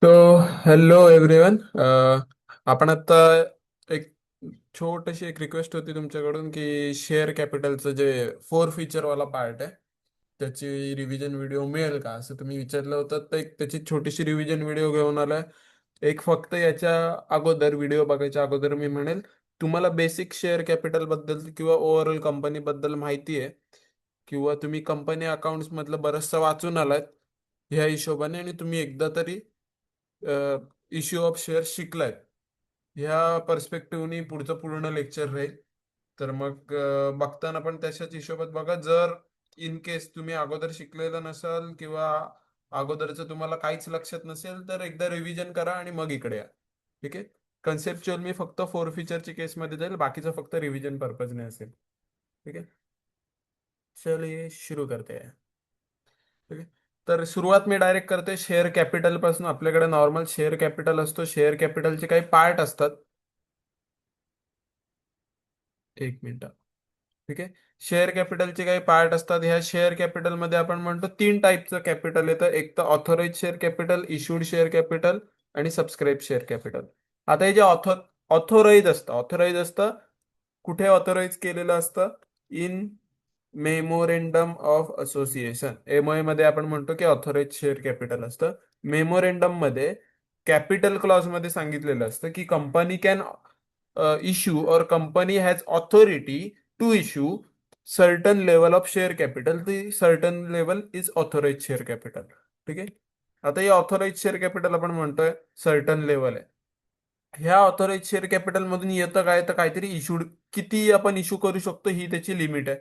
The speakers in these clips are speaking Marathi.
तो हॅलो एव्हरीवन. आपण आता एक छोटीशी एक रिक्वेस्ट होती तुमच्याकडून की शेअर कॅपिटलचं जे फोर फीचरवाला पार्ट आहे त्याची रिव्हिजन व्हिडिओ मिळेल का असं तुम्ही विचारलं होतं. तर एक त्याची छोटीशी रिव्हिजन व्हिडिओ घेऊन आलाय. एक फक्त याच्या अगोदर व्हिडिओ बघायच्या अगोदर मी म्हणेल तुम्हाला बेसिक शेअर कॅपिटल बद्दल किंवा ओव्हरऑल कंपनी बद्दल माहिती आहे किंवा तुम्ही कंपनी अकाउंट्स मधलं बरचसं वाचून आलात ह्या हिशोबाने आणि तुम्ही एकदा तरी इश्यू ऑफ शेअर शिकलायत ह्या पर्स्पेक्टिव्हनी पुढचं पूर्ण लेक्चर राहील. तर मग बघताना पण तशाच हिशोबात बघा. जर इन केस तुम्ही अगोदर शिकलेलं नसाल किंवा अगोदरचं तुम्हाला काहीच लक्षात नसेल तर एकदा रिव्हिजन करा आणि मग इकडे या. ठीक आहे. कन्सेप्च्युअल मी फक्त फोर फीचरची केसमध्ये जाईल, बाकीचं फक्त रिव्हिजन पर्पजने असेल. ठीक आहे. चलिए शुरू करते हैं. ठीक आहे. तर सुरुवात मी डायरेक्ट करते शेअर कॅपिटल पासून. आपल्याकडे नॉर्मल शेअर कॅपिटल असतो. शेअर कॅपिटलचे काही पार्ट असतात. एक मिनिट. ठीक आहे. शेअर कॅपिटलचे काही पार्ट असतात. ह्या शेअर कॅपिटलमध्ये आपण म्हणतो तीन टाईपचं कॅपिटल येतं. एक तर authorise share capital, issued share capital आणि सबस्क्राईब शेअर कॅपिटल. आता हे जे ऑथोराइज असतं कुठे ऑथोराइज केलेलं असतं? In memorandum of association, MOA मध्ये आपण म्हणतो की ऑथोराइज शेअर कॅपिटल असतं. मेमोरेंडम मध्ये कॅपिटल क्लॉज मध्ये सांगितलेलं असतं की कंपनी कॅन इश्यू और company has authority to issue certain level of share capital. ती certain level is authorise share capital. ठीक आहे. आता हे ऑथोराइज शेअर कॅपिटल आपण म्हणतोय सर्टन लेवल आहे. ह्या ऑथोराइज शेअर कॅपिटल मधून येतं काय तर काहीतरी इशूड, किती आपण इश्यू करू शकतो ही त्याची लिमिट आहे.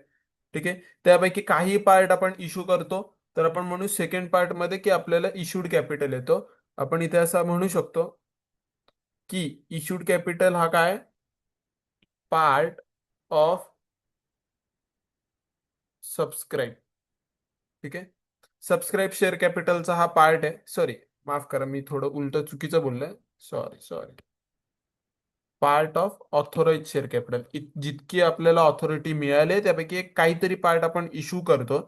ठीक आहे. त्यापैकी काही पार्ट आपण इश्यू करतो तर आपण म्हणू सेकंड पार्ट मध्ये की आपल्याला इशूड कॅपिटल येतो. आपण इथे असं म्हणू शकतो की इशूड कॅपिटल हा काय पार्ट ऑफ सबस्क्राईब. ठीक आहे. सबस्क्राईब शेअर कॅपिटलचा हा पार्ट आहे. सॉरी, माफ करा, मी थोडं उलट चुकीचं बोललोय. Sorry sorry. Part of authorise share capital. जितकी आपल्याला ऑथॉरिटी मिळाली त्यापैकी एक काहीतरी पार्ट आपण इश्यू करतो.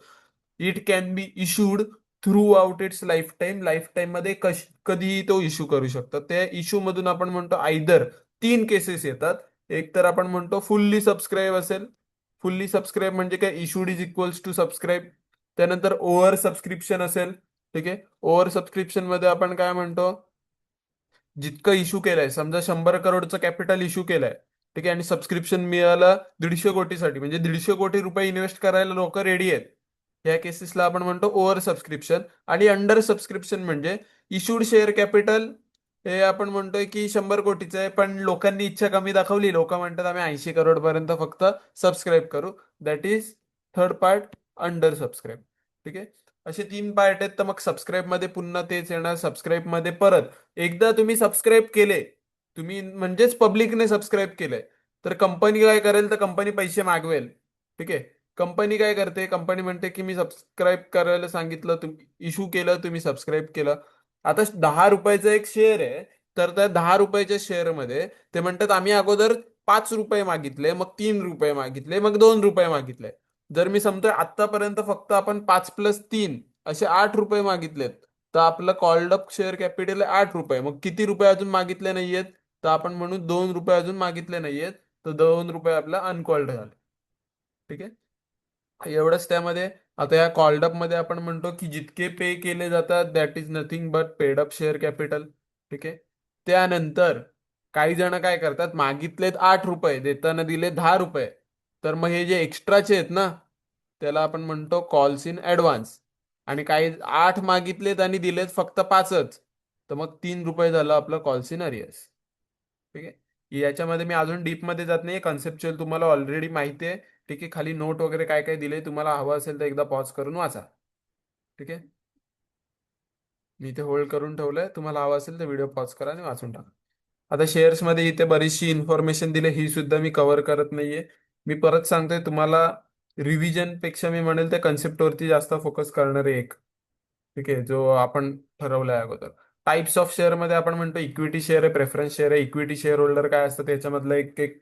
It can be issued through out it's life time. Life time मध्ये कधीही तो इश्यू करू शकतो. त्या इश्यू मधून आपण म्हणतो आयदर तीन केसेस येतात. एक तर आपण म्हणतो फुल्ली सबस्क्राईब असेल. फुल्ली सबस्क्राईब म्हणजे काय, issued is equals to subscribe. त्यानंतर ओव्हर सबस्क्रिप्शन असेल. ठीक आहे. ओव्हर सबस्क्रिप्शन मध्ये आपण काय म्हणतो, जितकं इश्यू केलंय, समजा 100 करोडचं कॅपिटल इश्यू केलंय. ठीक आहे. आणि सबस्क्रिप्शन मिळालं 150 कोटीसाठी, म्हणजे 150 कोटी रुपये इन्व्हेस्ट करायला लोक रेडी आहेत. या केसेसला आपण म्हणतो ओव्हर सबस्क्रिप्शन. आणि अंडर सबस्क्रिप्शन म्हणजे इशूड शेअर कॅपिटल हे आपण म्हणतोय की 100 कोटीचं आहे पण लोकांनी इच्छा कमी दाखवली, लोक म्हणतात आम्ही 80 करोड पर्यंत फक्त सबस्क्राईब करू. That is third part, under subscribe. ठीक आहे. असे तीन पार्ट आहेत. तर मग सबस्क्राईब मध्ये पुन्हा तेच येणार. सबस्क्राईब मध्ये परत एकदा तुम्ही सबस्क्राईब केले, तुम्ही म्हणजेच पब्लिकने सबस्क्राईब केलंय, तर कंपनी काय करेल तर कंपनी पैसे मागवेल. ठीक आहे. कंपनी काय करते, कंपनी म्हणते की मी सबस्क्राईब करायला सांगितलं, तुम्ही इश्यू केलं, तुम्ही सबस्क्राईब केलं. आता 10 रुपयाचा एक शेअर आहे. तर त्या 10 रुपयाच्या शेअरमध्ये ते म्हणतात आम्ही अगोदर 5 रुपये मागितले, मग 3 रुपये मागितले, मग 2 रुपये मागितले. जर मी समतोय आतापर्यंत फक्त आपण 5 + 3 असे 8 रुपये मागितलेत, तर आपलं कॉल्ड अप शेअर कॅपिटल आहे 8 रुपये. मग किती रुपये अजून मागितले नाहीयेत, तर आपण म्हणू 2 रुपये अजून मागितले नाहीयेत. तर 2 रुपये आपला अनकॉल्ड झाले. ठीक आहे. एवढंच त्यामध्ये. आता या कॉल्ड अप मध्ये आपण म्हणतो की जितके पे केले जातात that is nothing but paid up share capital. ठीक आहे. त्यानंतर काही जण काय करतात, मागितलेत 8 रुपये, देताना दिले 10 रुपये, तर मग हे जे एक्स्ट्राचे आहेत ना त्याला आपण म्हणतो कॉल्स इन ऍडव्हान्स. आणि काही 8 मागितलेत आणि दिलेत फक्त 5च, तर मग 3 रुपये झालं आपलं कॉल्स इन अरियस. ठीक आहे. याच्यामध्ये मी अजून डीप मध्ये जात नाही, कन्सेप्च्युअल तुम्हाला ऑलरेडी माहिती आहे. ठीक आहे. खाली नोट वगैरे काय काय दिले, तुम्हाला हवं असेल तर एकदा पॉज करून वाचा. ठीक आहे. मी इथे होल्ड करून ठेवलंय, तुम्हाला हवं असेल तर व्हिडिओ पॉज करा आणि वाचून टाका. आता शेअर्स मध्ये इथे बरीचशी इन्फॉर्मेशन दिली, ही सुद्धा मी कव्हर करत नाहीये. मी परत सांगतोय तुम्हाला, रिव्हिजन पेक्षा मी म्हणेल त्या कन्सेप्ट वरती जास्त फोकस करणारे एक. ठीक आहे, जो आपण ठरवलाय अगोदर. टाइप्स ऑफ शेअर मध्ये आपण म्हणतो इक्विटी शेअर आहे, प्रेफरन्स शेअर आहे. इक्विटी शेअर होल्डर काय असतं त्याच्यामधलं एक एक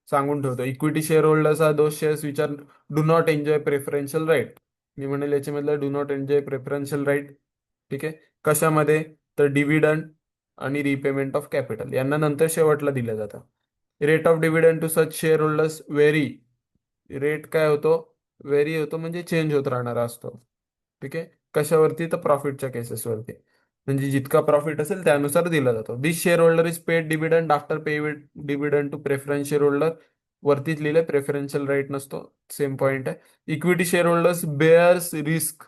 सांगून ठेवतो. Equity share holders are those shares which are do not enjoy preferential right. मी म्हणेल याच्यामधलं do not enjoy preferential right. ठीक आहे. कशामध्ये, तर डिव्हिडंड, आणि रिपेमेंट ऑफ कॅपिटल यांना नंतर शेवटला दिलं जातं. Rate of dividend to such share holders vary. Rate काय होतो? व्हेरी होतो म्हणजे चेंज होत राहणारा असतो. ठीक आहे. कशावरती? तर प्रॉफिटच्या केसेसवरती. म्हणजे जितका प्रॉफिट असेल त्यानुसार दिला जातो. This share holder is paid dividend after pay dividend to preference share holder. वरतीच लिहिलंय प्रेफरन्शियल राईट नसतो. सेम पॉइंट आहे. Equity share holders bears risk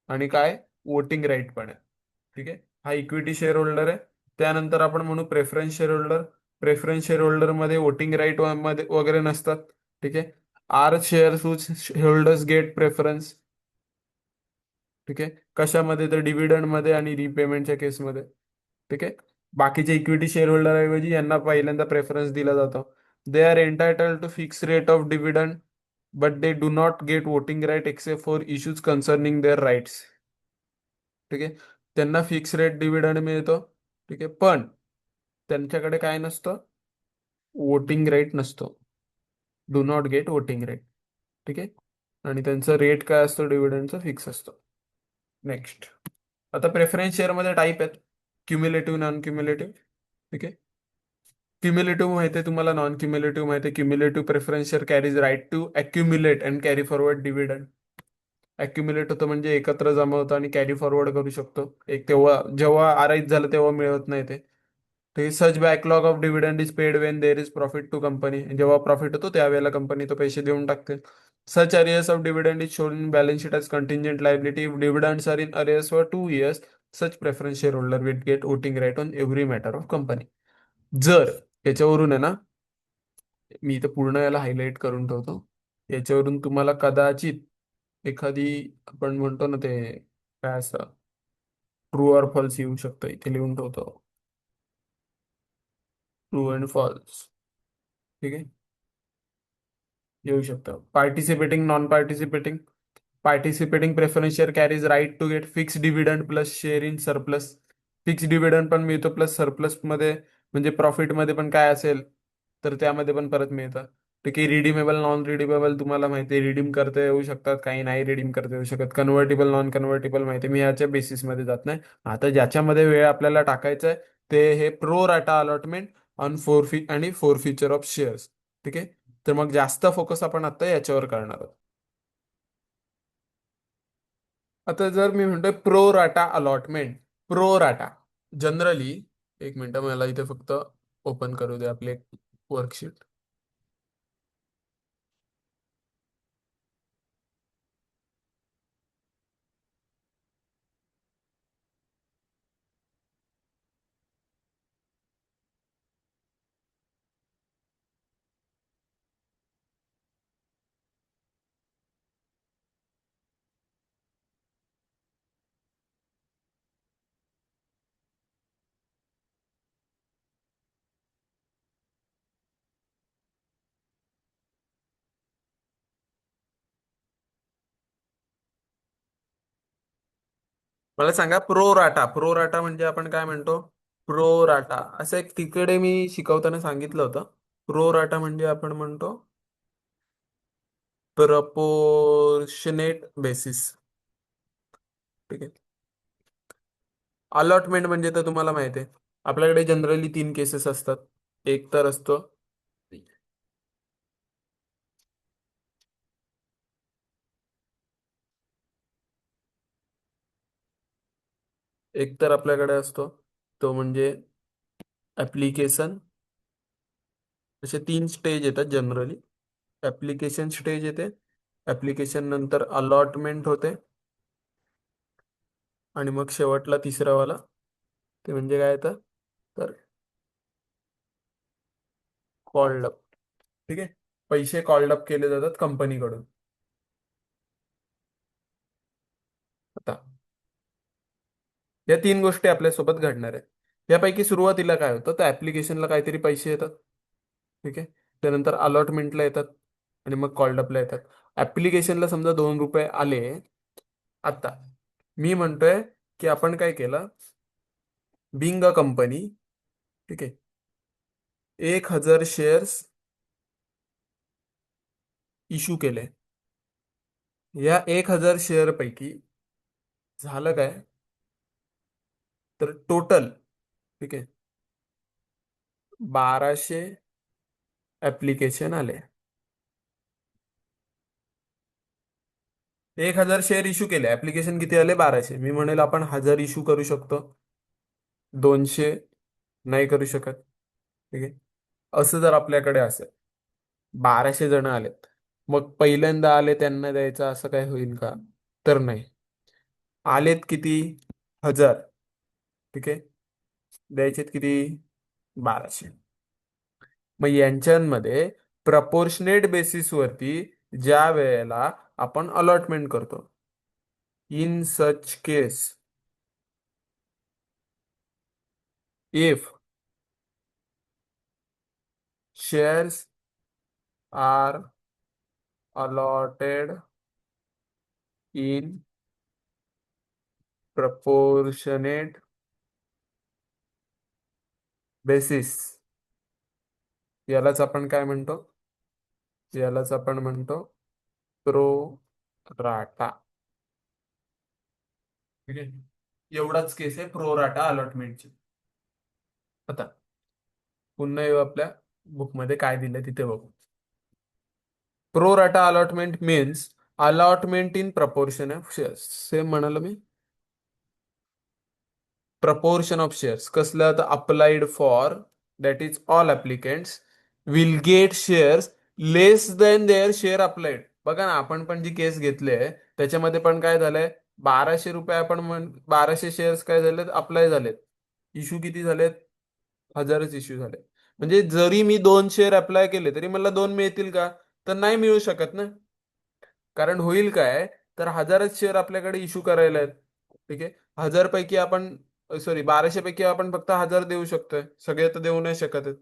आणि काय वोटिंग राईट पण आहे. ठीक आहे. हा इक्विटी शेअर होल्डर आहे. त्यानंतर आपण म्हणू preference share holder. Preference share holder मध्ये वोटिंग राईट मध्ये वगैरे नसतात. ठीक आहे. Are share holders get preference. ठीक आहे. कशामध्ये? तर डिव्हिडंड मध्ये आणि रिपेमेंटच्या केसमध्ये. ठीक आहे. बाकीचे इक्विटी शेअर होल्डर ऐवजी यांना पहिल्यांदा प्रेफरन्स दिला जातो. They are entitle to fix rate of dividend but they do not get voting right except for issues concerning their rights. ठीक आहे. त्यांना फिक्स रेट डिव्हिडंड मिळतो. ठीक आहे. पण त्यांच्याकडे काय नसतं? वोटिंग राईट नसतो. Do not get voting right. ठीक आहे. आणि त्यांचा रेट काय असतो डिव्हिडंडचा? फिक्स असतो. नेक्स्ट. आता प्रेफरन्स शेअरमध्ये टाईप आहेत. Cumulative, non cumulative. ठीक आहे. क्युम्युलेटिव्ह माहिती आहे तुम्हाला, नॉन क्युम्युलेटिव्ह माहिती आहे. Cumulative preference share carries right to accumulate and carry forward dividend. Accumulate होतं म्हणजे एकत्र जमा होतं आणि कॅरी फॉरवर्ड करू शकतो. एक तेव्हा जेव्हा आराईत झालं तेव्हा मिळत नाही ते. ते such backlog of dividend is paid when there is profit to company. जेव्हा प्रॉफिट होतो त्यावेळेला कंपनी तो पैसे देऊन टाकते. Such arrears of dividend is shown in balance sheet as contingent liability. If dividends are in arrears for 2 years, such preference share holder will get voting right on every matter of company. जर याच्यावरून आहे ना, मी इथं पूर्ण याला हायलाइट करून ठेवतो. याच्यावरून तुम्हाला कदाचित एखादी, आपण म्हणतो ना ते काय असतं, ट्रू ऑर फॉल्स येऊ शकतं. इथे लिहून ठेवतो. True and false. ठीक आहे. येऊ शकतं. Participating, non participating. Participating preference share carries right to get fix dividend plus share in surplus. Fix dividend पण मिळतो प्लस सरप्लस मध्ये, म्हणजे प्रॉफिट मध्ये पण काय असेल तर त्यामध्ये पण परत मिळतं. ठीक आहे. रिडीमेबल, नॉन रिडीमेबल तुम्हाला माहिती आहे. रिडीम करता येऊ शकतात, काही नाही रिडीम करता येऊ शकत. कन्व्हर्टेबल, नॉन कन्व्हर्टेबल माहिती आहे. मी याच्या बेसिसमध्ये जात नाही. आता ज्याच्यामध्ये वेळ आपल्याला टाकायचा आहे ते हे प्रो राटा अलॉटमेंट ऑन आणि फोर फ्युचर ऑफ शेअर्स. ठीक आहे. तर मग जास्त फोकस आपण आता याच्यावर करणार आहोत. आता जर मी म्हणतोय pro rata allotment, pro rata generally, एक मिनिट मला इथे फक्त ओपन करू दे आपले वर्कशीट. मला सांगा प्रो राटा, प्रो राटा म्हणजे आपण काय म्हणतो? प्रो राटा असं एक तिकडे मी शिकवताना सांगितलं होतं. प्रो राटा म्हणजे आपण म्हणतो प्रपोर्शनेट बेसिस. ठीक आहे. अलॉटमेंट म्हणजे तर तुम्हाला माहिती आहे, आपल्याकडे जनरली 3 केसेस असतात. एक तर असतो, एक तर आपल्याकडे असतो तो म्हणजे ऍप्लिकेशन. असे 3 स्टेज येतात जनरली. ऍप्लिकेशन स्टेज येते, ऍप्लिकेशन नंतर अलॉटमेंट होते, आणि मग शेवटला तिसरा वाला ते म्हणजे काय येतं तर कॉल्ड अप. ठीक आहे. पैसे कॉल्ड अप केले जातात कंपनीकडून. आता या 3 गोष्टी आपल्यासोबत घडणार आहेत. यापैकी सुरुवातीला काय होतं तर ऍप्लिकेशनला काहीतरी पैसे येतात. ठीक आहे. त्यानंतर अलॉटमेंटला येतात आणि मग कॉल्ड अपला येतात. ऍप्लिकेशनला समजा 2 रुपये आले. आता मी म्हणतोय की आपण काय केलं, बिंग अ कंपनी. ठीक आहे. 1,000 शेअर्स इश्यू केले. या 1,000 शेअर पैकी झालं काय तर टोटल, ठीक आहे, 1200 ऍप्लिकेशन आले. 1000 शेअर इश्यू केले, ऍप्लिकेशन किती आले? 1200. मी म्हणेल आपण 1000 इश्यू करू शकतो, 200 नाही करू शकत. ठीक आहे. असं जर आपल्याकडे असेल, 1200 जण आलेत, मग पहिल्यांदा आले त्यांना द्यायचं असं काय होईल का? तर नाही. आलेत किती? 1000. ठीक आहे. द्यायचेत किती? 1200. मग यांच्यामध्ये प्रपोर्शनेट बेसिसवरती ज्या वेळेला आपण अलॉटमेंट करतो, in such case, if shares are allotted in proportionate basis, यालाच आपण काय म्हणतो? यालाच आपण म्हणतो प्रो राटा. ठीक आहे. एवढाच केस आहे प्रो राटा अलॉटमेंटची. आता पुन्हा येऊ आपल्या बुकमध्ये काय दिलं तिथे बघू. Pro rata allotment means allotment in proportion of shares. Same म्हणाल मी, proportion of shares कसलं? तर applied for that is all applicants will get shares less than their share applied. बघा ना, आपण पण जी केस घेतली आहे त्याच्यामध्ये पण काय झालंय? 1200 रुपये आपण 1200 शेअर्स काय झालेत? अप्लाय झालेत. इश्यू किती झालेत? 1000च इश्यू झाले. म्हणजे जरी मी 2 शेअर अप्लाय केले तरी मला 2 मिळतील का? तर नाही मिळू शकत ना. कारण होईल काय, तर 1000च शेअर आपल्याकडे इश्यू करायला आहेत. ठीक आहे. 1000 पैकी आपण, सॉरी, 1200 पैकी आपण फक्त 1000 देऊ शकतोय, सगळे तर देऊ नाही शकत आहेत.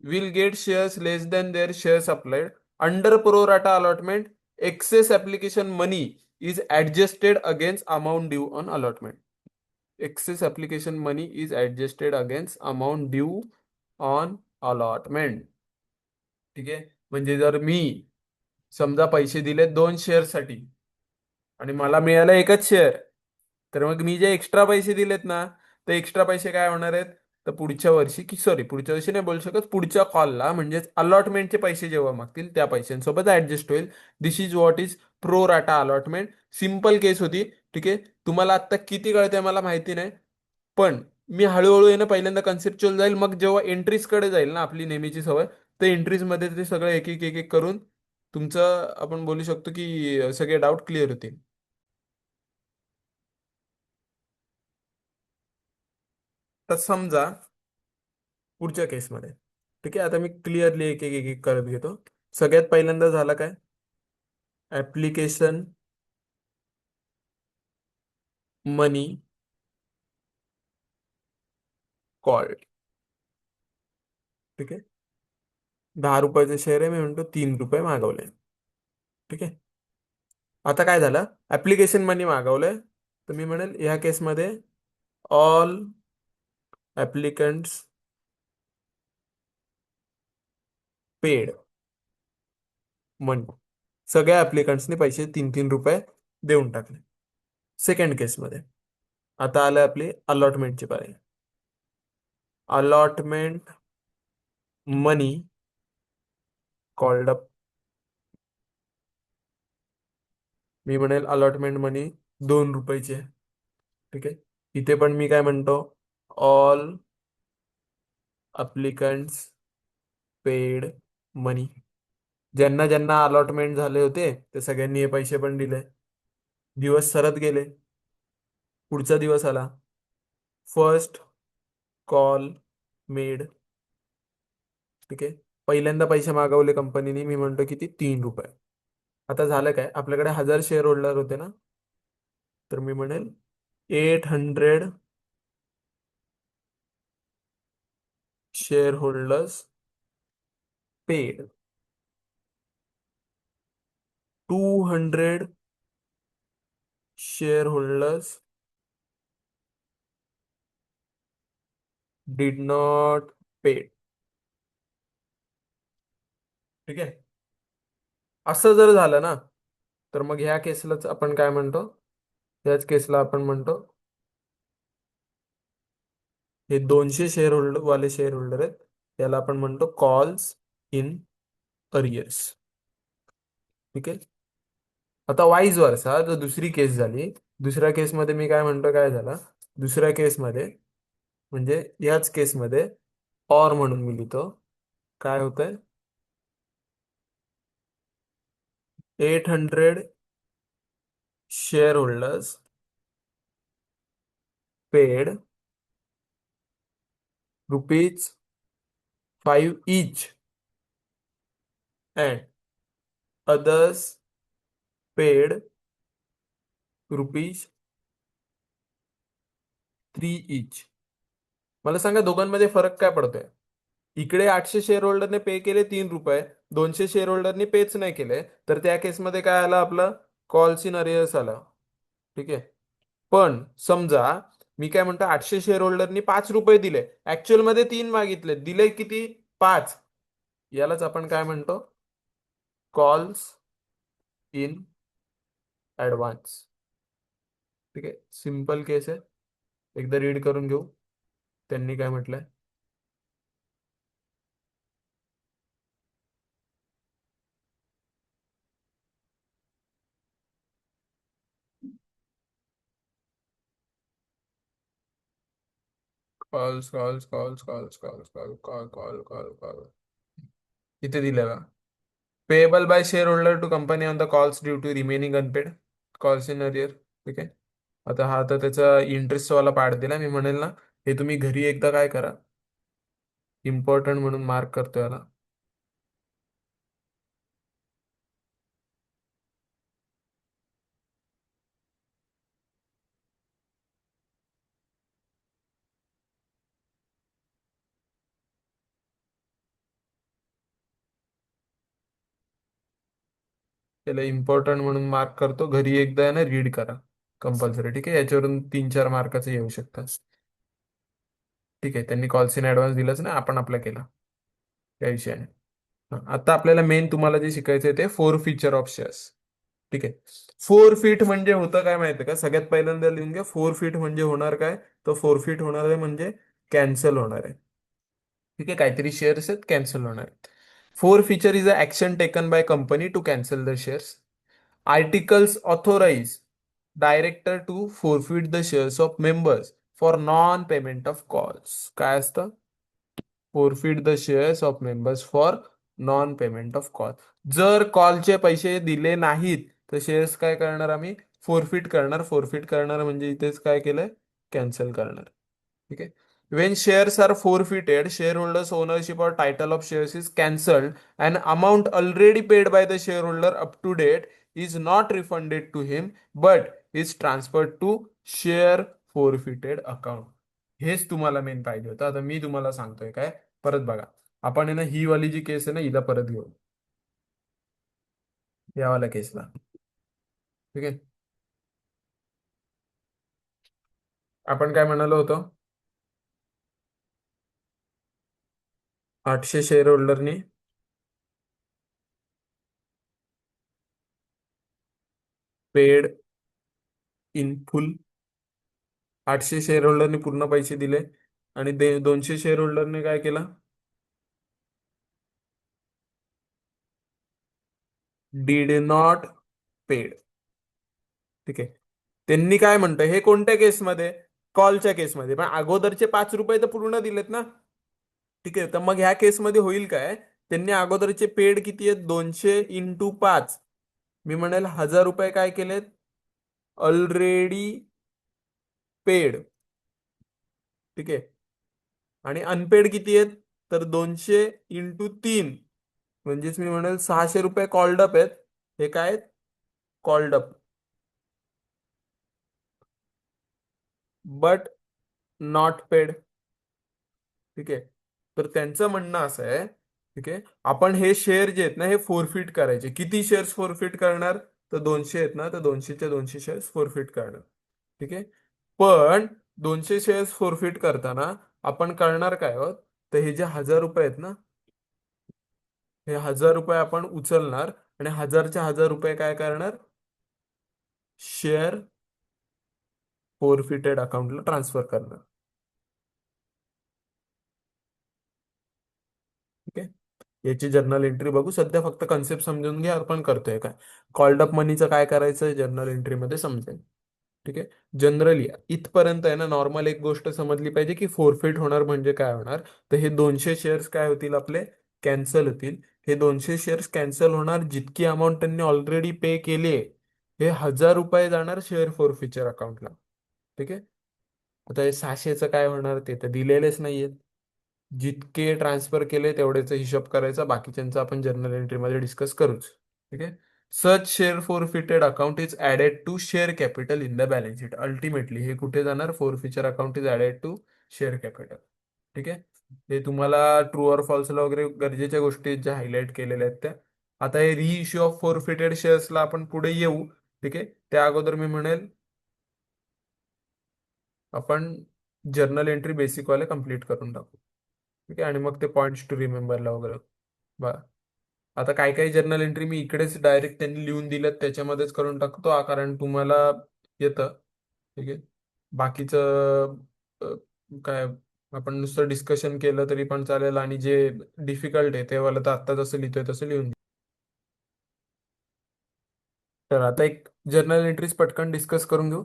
Will get shares less than their shares applied under pro rata allotment. Excess application money is adjusted against amount due on allotment. Excess application money is adjusted against amount due on allotment. ठीक आहे. म्हणजे जर मी समजा पैसे दिले 2 शेअरसाठी आणि मला मिळालं एकच शेअर, तर मग मी जे एक्स्ट्रा पैसे दिलेत ना, ते एक्स्ट्रा पैसे काय होणार आहेत? तर पुढच्या वर्षी, की सॉरी, पुढच्या वर्षी नाही बोलू शकत, पुढच्या कॉलला म्हणजेच अलॉटमेंटचे पैसे जेव्हा मागतील त्या पैशांसोबत ऍडजस्ट होईल. This is what is pro rata allotment. Simple case होती. ठीक आहे. तुम्हाला आता किती कळते मला माहिती नाही, पण मी हळूहळू आहे ना पहिल्यांदा कन्सेप्च्युअल जाईल, मग जेव्हा एंट्रीज कडे जाईल ना, आपली नेहमीची सवय, तर एंट्रीज मध्ये ते सगळं एक एक एक एक करून तुमचं आपण बोलू शकतो की सगळे डाऊट क्लिअर होतील. तर समजा पुढच्या केसमध्ये, ठीक आहे, आता मी क्लिअरली एक एक एक एक करत घेतो. सगळ्यात पहिल्यांदा झालं काय? ऍप्लिकेशन मनी कॉल्ड. ठीक आहे. 10 रुपयाचे शेअर आहे, मी म्हणतो 3 रुपये मागवले. ठीक आहे. आता काय झालं? ऍप्लिकेशन मनी मागवलंय, तर मी म्हणेल ह्या केसमध्ये ऑल ऍप्लिकंट्स पेड मनी. सगळ्या ऍप्लिकंट्सनी पैसे 3 3 रुपये देऊन टाकले. सेकंड केसमध्ये आता आलं आपली अलॉटमेंटची पाळी. अलॉटमेंट मनी कॉल्ड अप. मी म्हणेल अलॉटमेंट मनी 2 रुपयाची आहे. ठीक आहे. इथे पण मी काय म्हणतो? ऑल अप्लिकंट्स पेड मनी. ज्यांना ज्यांना अलॉटमेंट झाले होते ते सगळ्यांनी हे पैसे पण दिले. दिवस सरत गेले. पुढचा दिवस आला. First call made. ठीक आहे. पहिल्यांदा पैसे मागवले कंपनीने, मी म्हणतो किती? 3 रुपये. आता झालं काय? आपल्याकडे 1000 शेअर होल्डर होते ना, तर मी म्हणेल 800 share holders paid. 200 share holders did not paid. ठीक आहे. असं जर झालं ना, तर मग ह्या केसलाच आपण काय म्हणतो, ह्याच केसला आपण म्हणतो हे 200 शेअर होल्डर वाले शेअर होल्डर आहेत, त्याला आपण म्हणतो कॉल्स इन अरियर्स. ठीक आहे. आता वाईज वर्सा जर दुसरी केस झाली, दुसऱ्या केसमध्ये मी काय म्हणतो, काय झालं दुसऱ्या केसमध्ये, म्हणजे याच केसमध्ये और म्हणून मी लिहितो, काय होतंय 800 share holders paid ₹5 each and others paid ₹3 each. मला सांगा दोघांमध्ये फरक काय पडतोय. इकडे 800 शेअर होल्डरने पे केले ₹3, 200 शेअर होल्डरने पेच नाही केले, तर त्या केसमध्ये काय आलं आपलं, कॉल्स इन अरियर्स आलं. ठीक आहे. पण समजा मी काय म्हणतो, 800 शेअर होल्डरनी ₹5 दिले, ऍक्च्युअल मध्ये 3 मागितले, दिले किती, 5. यालाच आपण काय म्हणतो, कॉल्स इन ऍडव्हान्स. ठीक आहे. सिंपल केस आहे, एकदा रीड करून घेऊ त्यांनी काय म्हटलंय. Calls calls calls calls calls call call call call call इथे दिलं का, payable by share holder to company on the calls due to remaining unpaid calls in arrear. ठीक आहे. आता हा आता त्याचा इंटरेस्ट वाला पार्ट दिला, मी म्हणेल ना हे तुम्ही घरी एकदा काय करा, इम्पॉर्टंट म्हणून मार्क करतो याला. त्याला इम्पॉर्टंट म्हणून मार्क करतो, घरी एकदा आहे ना रीड करा कंपल्सरी. ठीक आहे. याच्यावरून 3-4 मार्काचे येऊ शकतात. ठीक आहे. त्यांनी कॉल्स इन ऍडव्हान्स दिलंच ना, आपण आपला केला त्या विषयाने. आता आपल्याला मेन तुम्हाला जे शिकायचं आहे ते फोर फीचर ऑफ शेअर्स. ठीक आहे. फोर फीट म्हणजे होतं काय माहितीये का, सगळ्यात पहिल्यांदा लिहून घ्या, फोर फीट म्हणजे होणार काय, तर फोर फीट होणार आहे म्हणजे कॅन्सल होणार आहे. ठीक आहे. काहीतरी शेअर्स आहेत कॅन्सल होणार आहेत. Forfeiture is a action taken by company to cancel the shares. Articles authorize director to forfeit the shares of members for non payment of calls. काय असतं, forfeit the shares of members for non payment of call. जर कॉलचे पैसे दिले नाहीत तर शेअर्स काय करणार आम्ही, फोरफिट करणार. फोरफिट करणार म्हणजे इथेच काय केलंय, कॅन्सल करणार. ठीक आहे. When shares are forfeited, share holders ownership और title of shares is cancelled and amount already paid by the share holder up to date is not refunded to him but is transferred to share forfeited account. हेच तुम्हाला मेन पाहिजे होतं. आता मी तुम्हाला सांगतोय काय, परत बघा. आपण आहे ना ही वाली जी केस आहे ना, हिला परत घेऊ, यावाल्या केसला. ठीक आहे. आपण काय म्हणालो होतो, 800 शेअर होल्डरनी पेड इन फुल. 800 शेअर होल्डरने पूर्ण पैसे दिले आणि 200 शेअर होल्डरने काय केलं, डीड नॉट पेड. ठीक आहे. त्यांनी काय म्हणतं, हे कोणत्या केसमध्ये, कॉलच्या केसमध्ये, पण अगोदरचे ₹5 तर पूर्ण दिलेत ना. ठीक आहे. तर मग ह्या केसमध्ये होईल काय, त्यांनी अगोदरचे पेड किती आहेत, 200 × 5, मी म्हणेल ₹1000 काय केलेत, ऑलरेडी पेड. ठीक आहे. आणि अनपेड किती आहेत, तर 200 × 3, म्हणजेच मी म्हणेल ₹600 कॉल्ड अप आहेत. हे काय आहेत, called up but not paid. ठीक आहे. तर त्यांचं म्हणणं असं आहे, ठीक आहे, आपण हे शेअर जे आहेत ना हे फोरफिट करायचे. किती शेअर्स फोरफिट करणार, तर 200 आहेत ना, तर 200च्या 200 शेअर्स फोरफिट करणार. ठीक आहे. पण 200 शेअर्स फोरफिट करताना आपण करणार काय आहोत, तर हे जे ₹1000 आहेत ना, हे ₹1000 आपण उचलणार आणि 1000च्या 1000 रुपये काय करणार, शेअर फोरफिटेड अकाउंटला ट्रान्सफर करणार. ठीक आहे. याची जर्नल एंट्री बघू. सध्या फक्त कन्सेप्ट समजून घ्या आपण करतोय काय. कॉल्ड अप मनीचं काय करायचं जर्नल एंट्रीमध्ये समजेल. ठीक आहे. जनरली इथपर्यंत आहे ना, नॉर्मल एक गोष्ट समजली पाहिजे की फोरफिट होणार म्हणजे काय होणार. तर हे 200 शेअर्स काय होतील आपले, कॅन्सल होतील. हे 200 शेअर्स कॅन्सल होणार, जितकी अमाऊंट त्यांनी ऑलरेडी पे केली आहे हे 1,000 रुपये जाणार शेअर फोरफिचर अकाउंटला. ठीक आहे. आता हे 600चं काय होणार ते तर दिलेलेच नाहीये. जितके ट्रान्सफर केले तेवढेचा हिशोब करायचा, बाकीच्यांचा आपण जर्नल एंट्रीमध्ये डिस्कस करूच. ठीक आहे. Such share forfeited account is added to share capital in the balance sheet. Ultimately हे कुठे जाणार, forfeiture account is added to share capital. ठीक आहे. हे तुम्हाला ट्रू ऑर फॉल्सला वगैरे गरजेच्या गोष्टी ज्या हायलाइट केलेल्या आहेत त्या. आता हे रिइश्यू ऑफ फोरफिटेड शेअर्सला आपण पुढे येऊ. ठीक आहे. त्या अगोदर मी म्हणेल आपण जर्नल एंट्री बेसिक वाले कम्प्लीट करून टाकू. ठीक आहे. आणि मग ते पॉइंट्स टू रिमेंबरला वगैरे. बरं. आता काही काही जर्नल एंट्री मी इकडेच डायरेक्ट त्यांनी लिहून दिल्यात त्याच्यामध्येच करून टाकतो कारण तुम्हाला येतं. ठीक आहे. बाकीचं काय आपण नुसतं डिस्कशन केलं तरी पण चालेल, आणि जे डिफिकल्ट आहे ते वाला तर आत्ता जसं लिहितोय तसं लिहून. तर आता एक जर्नल एंट्रीज पटकन डिस्कस करून घेऊ.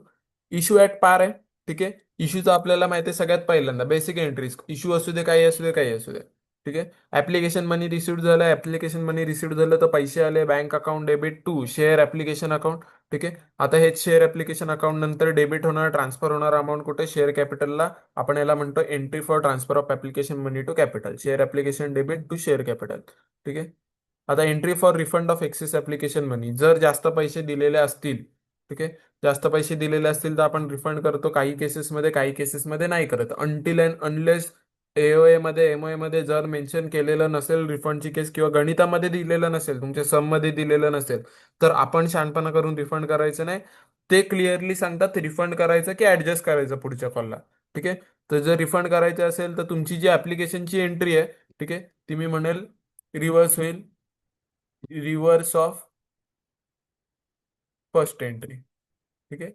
इश्यू ऍट पार आहे. ठीक आहे. इश्यूचं आपल्याला माहिती आहे सगळ्यात पहिल्यांदा बेसिक एंट्रीज. इश्यू असू दे, काही असू दे, काही असू दे. ठीक आहे. ऍप्लिकेशन मनी रिसिव्ह झालं, ऍप्लिकेशन मनी रिसिव्ह झालं तर पैसे आले, bank account debit to share application account. ठीक आहे. आता हेच शेअर ऍप्लिकेशन अकाउंट नंतर डेबिट होणार, ट्रान्सफर होणार अमाऊंट कुठे, शेअर कॅपिटलला. आपण याला म्हणतो entry for transfer of application money to capital, share application debit to share capital. ठीक आहे. आता entry for refund of excess application money, जर जास्त पैसे दिलेले असतील. ठीक आहे. जास्त पैसे दिलेले असतील तर आपण रिफंड करतो, काही केसेसमध्ये, काही केसेसमध्ये नाही करत. अनटिल अँड अनलेस एओए मध्ये, एमओए मध्ये जर मेन्शन केलेलं नसेल रिफंडची केस, किंवा गणितामध्ये दिलेलं नसेल, तुमच्या सम मध्ये दिलेलं नसेल, तर आपण शहाणपणा करून रिफंड करायचं नाही. ते क्लिअरली सांगतात रिफंड करायचं की ऍडजस्ट करायचं पुढच्या कॉलला. ठीक आहे. तर जर रिफंड करायचं असेल तर तुमची जी ऍप्लिकेशनची एंट्री आहे, ठीक आहे, ती मी म्हणेल रिव्हर्स होईल. Reverse of first entry. ठीक आहे.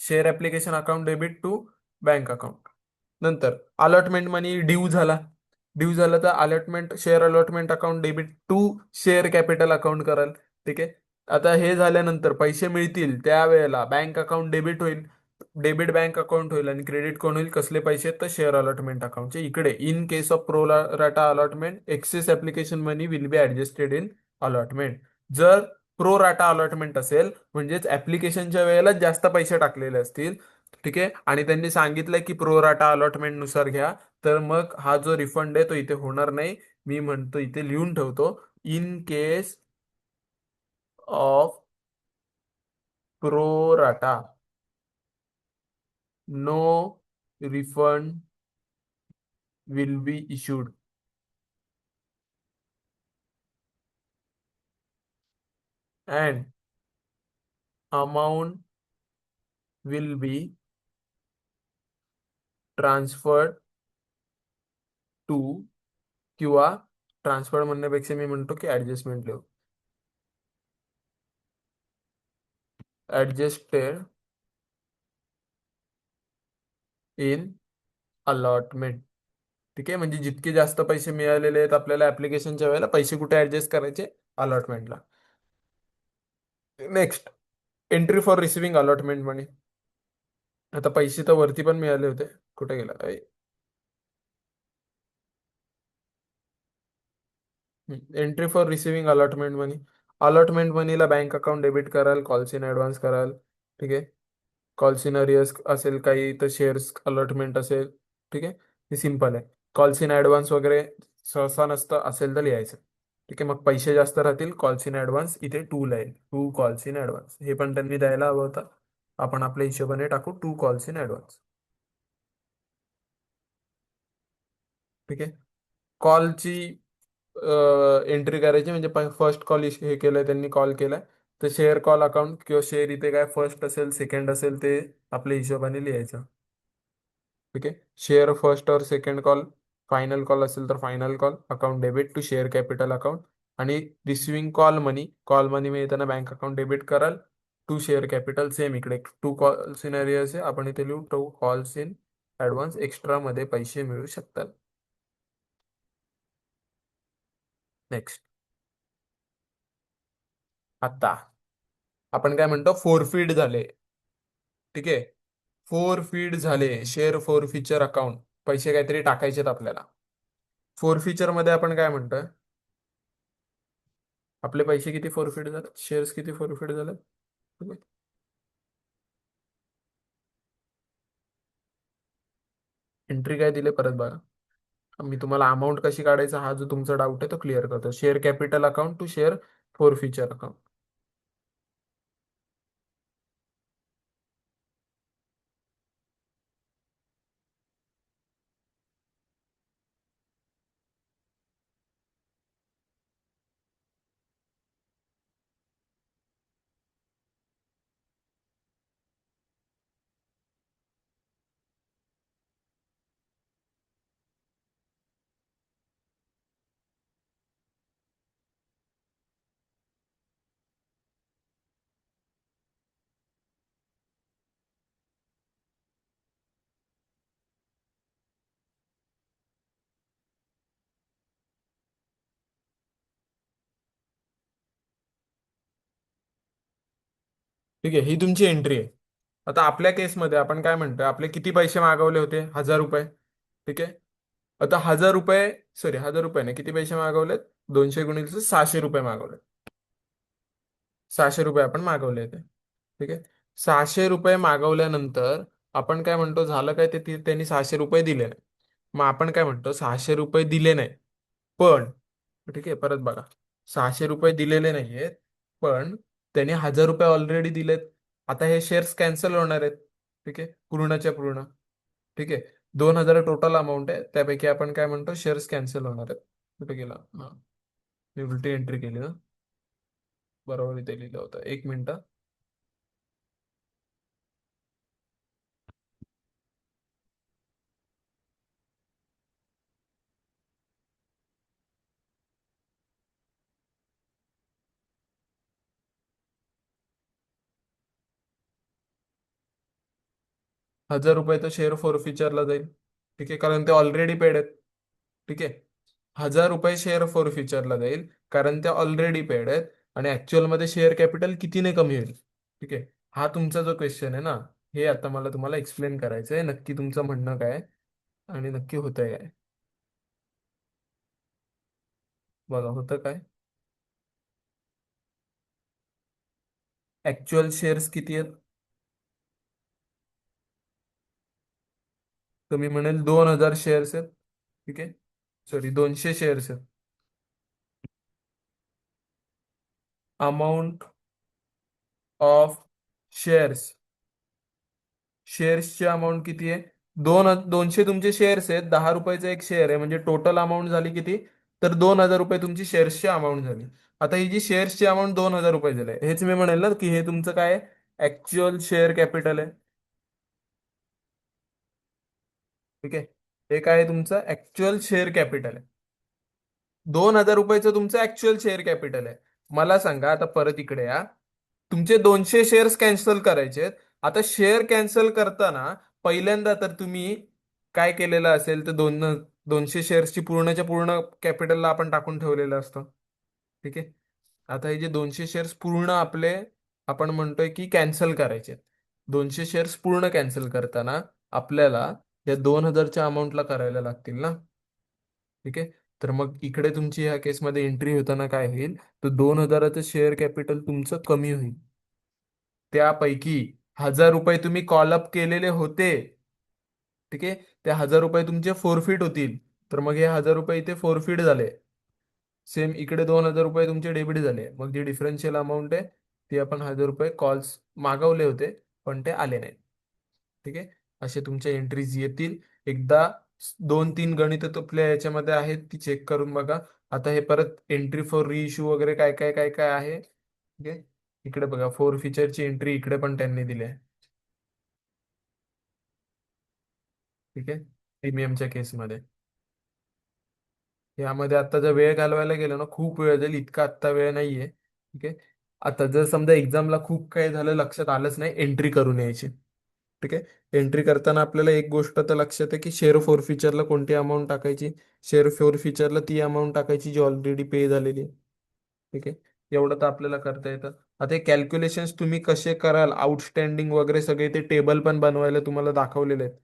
Share application account debit to bank account. नंतर अलॉटमेंट मनी ड्यू झाला. ड्यू झाला तर allotment, share allotment account debit to share capital account कराल. ठीक आहे. आता हे झाल्यानंतर पैसे मिळतील त्यावेळेला बँक अकाउंट डेबिट होईल. डेबिट बँक अकाउंट होईल आणि क्रेडिट कोण होईल, कसले पैसे तर शेअर अलॉटमेंट अकाउंटचे. इकडे in case of pro rata allotment excess application money will be adjusted in allotment. जर प्रो राटा अलॉटमेंट असेल म्हणजेच ऍप्लिकेशनच्या वेळेला जास्त पैसे टाकलेले असतील. ठीक आहे. आणि त्यांनी सांगितलंय की प्रो राटा अलॉटमेंट नुसार घ्या, तर मग हा जो रिफंड आहे तो इथे होणार नाही. मी म्हणतो इथे लिहून ठेवतो, in case of pro rata no refund will be issued and amount will be transferred to, किंवा ट्रान्सफर म्हणण्यापेक्षा मी म्हणतो की ऍडजस्टमेंट लिहू, ऍडजस्टेड इन अलॉटमेंट. ठीक आहे. म्हणजे जितके जास्त पैसे मिळालेले आहेत आपल्याला ऍप्लिकेशनच्या वेळेला, पैसे कुठे ऍडजस्ट करायचे, अलॉटमेंटला. Next, entry for receiving allotment money. आता पैसे तर वरती पण मिळाले होते, कुठे गेला entry for receiving allotment money. Allotment मनीला बँक अकाउंट डेबिट कराल, कॉल्स इन ऍडव्हान्स कराल. ठीक आहे. कॉल्स इन अरियर्स असेल काही तर शेअर्स अलॉटमेंट असेल. ठीक आहे. हे सिंपल आहे. कॉल्स इन ऍडव्हान्स वगैरे सहसा नसतं, असेल तर लिहायचं. ठीक आहे. मग पैसे जास्त राहतील, कॉल्स इन ऍडव्हान्स इथे टू लाईल, टू कॉल्स इन ऍडव्हान्स. हे पण त्यांनी द्यायला हवं होतं, आपण आपल्या हिशोबाने टाकू टू कॉल्स इन ऍडव्हान्स. ठीक आहे. कॉलची एंट्री करायची म्हणजे फर्स्ट कॉल हे केलंय त्यांनी, कॉल केलाय तर शेअर कॉल अकाउंट किंवा शेअर इथे काय फर्स्ट असेल सेकंड असेल ते आपल्या हिशोबाने लिहायचं. ठीक आहे. शेअर फर्स्ट और सेकंड कॉल, फायनल कॉल असेल तर final call account debit to share capital account. आणि receiving call money, call money मिळताना बँक अकाउंट डेबिट कराल. टू शेअर कॅपिटल सेम इकडे टू कॉल सिनारिओज आहे, आपण इथे लिहू to calls in advance extra मध्ये पैसे मिळू शकतात. नेक्स्ट, आता आपण काय म्हणतो, फोरफीड झाले. ठीक आहे, फोरफीड झाले शेअर फोर फीचर अकाउंट, पैसे काहीतरी टाकायचेत आपल्याला. फोर फीचर मध्ये आपण काय म्हणतोय, आपले पैसे किती फोरफीट झाले, शेअर्स किती फोरफीट झाले. एंट्री काय दिले परत बघा. मी तुम्हाला अमाऊंट कशी काढायचा हा जो तुमचा डाऊट आहे तो क्लिअर करतो. Share capital account to share forfeiture account. ठीक आहे, ही तुमची एंट्री आहे. आता आपल्या केसमध्ये आपण काय म्हणतोय, आपले किती पैसे मागवले होते, 1,000 रुपये. ठीक आहे, आता 1,000 रुपये, सॉरी 1,000 रुपये नाही, किती पैसे मागवलेत, 200 गुणिले 600 रुपये मागवले. 600 रुपये आपण मागवले होते. ठीक आहे, 600 रुपये मागवल्यानंतर आपण काय म्हणतो, झालं काय ते त्यांनी 600 रुपये दिले नाही. मग आपण काय म्हणतो, 600 रुपये दिले नाही पण, ठीक आहे परत बघा, 600 रुपये दिलेले नाहीयेत पण त्यांनी 1,000 रुपये ऑलरेडी दिलेत. आता हे शेअर्स कॅन्सल होणार आहेत. ठीक आहे, पूर्णच्या पूर्ण. ठीक आहे, 2,000 टोटल अमाऊंट आहे, त्यापैकी आपण काय म्हणतो, शेअर्स कॅन्सल होणार आहेत. कुठे गेला, हा मी उलटी एंट्री केली ना, बरोबर इथे लिहिलं होतं, एक मिनिट. 1,000 रुपये तर शेअर फॉर फ्युचरला जाईल. ठीक आहे, कारण ते ऑलरेडी पेड आहेत. ठीक आहे, 1,000 रुपये शेअर फॉर फ्युचरला जाईल कारण ते ऑलरेडी पेड आहेत. आणि ऍक्च्युअल मध्ये शेअर कॅपिटल कितीने कमी होईल. ठीक आहे, हा तुमचा जो क्वेश्चन आहे ना, हे आता मला तुम्हाला एक्सप्लेन करायचं आहे, नक्की तुमचं म्हणणं काय आहे आणि नक्की होतंय काय. बघा होतं काय, ऍक्च्युअल शेअर्स किती आहेत, तर मी म्हणेल 2,000 शेअर्स आहेत. ठीक आहे, सॉरी 200 शेअर्स आहेत. अमाऊंट ऑफ शेअर्स, शेअर्सची अमाऊंट किती आहे, 200 तुमचे शेअर्स आहेत, 10 रुपयाचा एक शेअर आहे, म्हणजे टोटल अमाऊंट झाली किती, तर 2,000 रुपये तुमची शेअर्सची अमाऊंट झाली. आता ही जी शेअर्सची अमाऊंट 2,000 रुपये झाली आहे, हेच मी म्हणेल ना की हे तुमचं काय आहे, ऍक्च्युअल शेअर कॅपिटल आहे. ठीक आहे, हे काय आहे, तुमचं ऍक्च्युअल शेअर कॅपिटल आहे. 2,000 रुपयाचं तुमचं ऍक्च्युअल शेअर कॅपिटल आहे. मला सांगा आता परत इकडे या, तुमचे 200 शेअर्स कॅन्सल करायचे आहेत. आता शेअर कॅन्सल करताना पहिल्यांदा तर तुम्ही काय केलेलं असेल तर 200 शेअर्सची पूर्णच्या पूर्ण कॅपिटलला आपण टाकून ठेवलेलं असतं. ठीक आहे, आता हे जे 200 शेअर्स पूर्ण आपले, आपण म्हणतोय की कॅन्सल करायचे आहेत. 200 शेअर्स पूर्ण कॅन्सल करताना आपल्याला या 2,000च्या अमाऊंटला करायला लागतील ना. ठीक आहे, तर मग इकडे तुमची ह्या केसमध्ये एंट्री होताना काय होईल, तर 2,000चं शेअर कॅपिटल तुमचं कमी होईल. त्यापैकी 1,000 रुपये तुम्ही कॉलअप केलेले होते. ठीक आहे, ते 1,000 रुपये तुमचे फोरफिट होतील. तर मग हे 1,000 रुपये इथे फोरफिट झाले. सेम इकडे 2,000 रुपये तुमचे डेबिट झाले. मग जी डिफरन्शियल अमाऊंट आहे ती आपण 1,000 रुपये कॉल्स मागवले होते पण ते आले नाहीत. ठीक आहे, असे तुमच्या एंट्रीज येतील. एकदा 2-3 गणित तुपल्या याच्यामध्ये आहेत ती चेक करून बघा. आता हे परत एंट्री फॉर रिइश्यू वगैरे काय काय काय काय आहे. ठीक आहे, इकडे बघा फोर फीचरची एंट्री इकडे पण त्यांनी दिली आहे. ठीक आहे, प्रीमियमच्या केसमध्ये यामध्ये आता जर वेळ घालवायला गेलो ना खूप वेळ जाईल, इतका आत्ता वेळ नाहीये. ठीक आहे, आता जर समजा एक्झामला खूप काही झालं लक्षात आलंच नाही, एंट्री करून यायची. ठीक आहे. एंट्री करताना आपल्याला एक गोष्ट तर लक्षात आहे की शेअर फॉर फ्युचरला कोणती अमाऊंट टाकायची. शेअर फॉर फ्युचरला ती अमाऊंट टाकायची जी ऑलरेडी पे झालेली आहे. ठीक आहे. एवढं तर आपल्याला करता येतं. आता हे कॅल्क्युलेशन्स तुम्ही कसे कराल, आउटस्टँडिंग वगैरे सगळे ते टेबल पण बनवायला तुम्हाला दाखवलेले आहेत.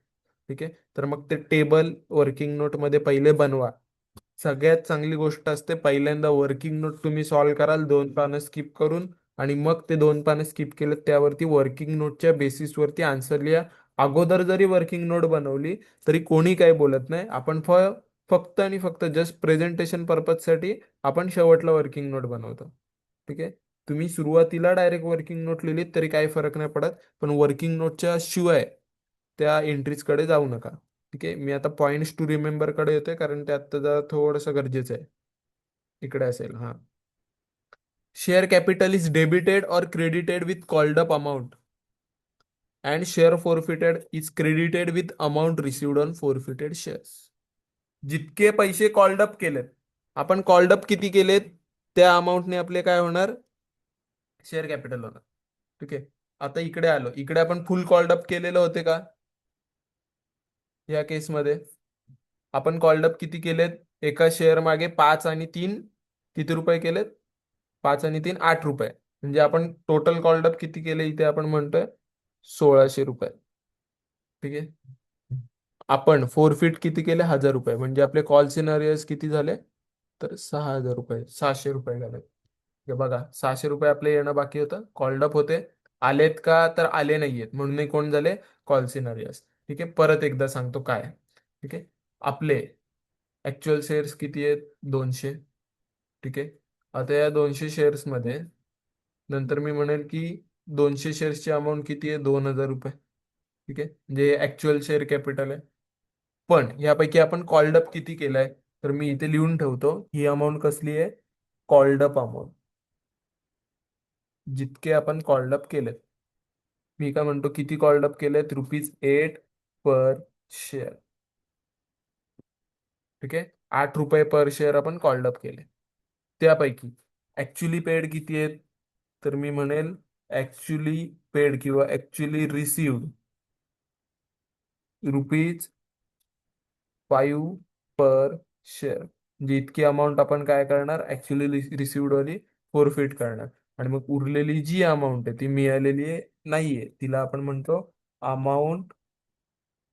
ठीक आहे. तर मग ते टेबल वर्किंग नोटमध्ये पहिले बनवा. सगळ्यात चांगली गोष्ट असते पहिल्यांदा वर्किंग नोट तुम्ही सॉल्व्ह कराल 2 पानं स्किप करून, आणि मग ते 2 पानं स्किप केलं त्यावरती वर्किंग नोटच्या बेसिसवरती आन्सर लिहा. अगोदर जरी वर्किंग नोट बनवली तरी कोणी काही बोलत नाही. आपण फक्त आणि फक्त जस्ट प्रेझेंटेशन पर्पजसाठी आपण शेवटला वर्किंग नोट बनवतो. ठीक आहे. तुम्ही सुरुवातीला डायरेक्ट वर्किंग नोट लिहिलीत तरी काही फरक नाही पडत, पण वर्किंग नोटच्या शिवाय त्या एंट्रीजकडे जाऊ नका. ठीक आहे. मी आता पॉइंट्स टू रिमेंबर कडे येतोय कारण ते आता जरा थोडंसं गरजेचं आहे. इकडे असेल हा. शेअर कॅपिटल इज डेबिटेड और credited with called up amount and share forfeited is credited with amount received on forfeited shares. जितके पैसे कॉल्ड अप केलेत, आपण कॉल्ड अप किती केलेत, त्या अमाऊंटने आपले काय होणार, शेअर कॅपिटल होणार. ठीक आहे. आता इकडे आलो, इकडे आपण फुल कॉल्ड अप केलेले होते का या केसमध्ये. आपण कॉल्ड अप किती केलेत, एका शेअर मागे 5 आणि 3 किती रुपये केलेत, 5 आणि 3 8 रुपये. म्हणजे आपण टोटल कॉल्ड अप किती केले इथे आपण म्हणतोय 1600 रुपये. ठीक आहे. आपण फोरफिट किती केले 1000 रुपये, म्हणजे आपले कॉल सिनारिओज किती झाले, तर 6000 रुपये, 600 रुपये झाले. हे बघा 600 रुपये आपले येणं बाकी होतं, कॉल्ड अप होते. आलेत का, तर आले नाहीयेत म्हणून हे कोण झाले, कॉल सिनारिओज. ठीक आहे. परत एकदा सांगतो काय आहे. ठीक आहे. आपले ऍक्च्युअल शेअर्स किती आहेत, 200. ठीक आहे. आता या 200 शेअर्स मध्ये नंतर मी म्हणेल की 200 शेअर्सची अमाऊंट किती आहे, 2000 रुपये. ठीक आहे. म्हणजे ऍक्च्युअल शेअर कॅपिटल आहे. पण यापैकी आपण कॉल्ड अप किती केलाय, तर मी इथे लिहून ठेवतो ही अमाऊंट कसली आहे, कॉल्ड अप अमाऊंट. जितके आपण कॉल्ड अप केलेत, मी काय म्हणतो किती कॉल्ड अप केलेत, ₹8 पर शेअर. ठीक आहे. 8 रुपये पर शेअर आपण कॉल्ड अप केले. त्यापैकी ऍक्च्युली पेड किती आहेत, तर मी म्हणेल ऍक्च्युली पेड किंवा ऍक्च्युली रिसिव्ड ₹5 पर शेअर. म्हणजे इतकी अमाऊंट आपण काय करणार, ऍक्च्युली रिसिव्ड वाली फोरफिट करणार. आणि मग उरलेली जी अमाऊंट आहे ती मिळालेली आहे नाहीये, तिला आपण म्हणतो amount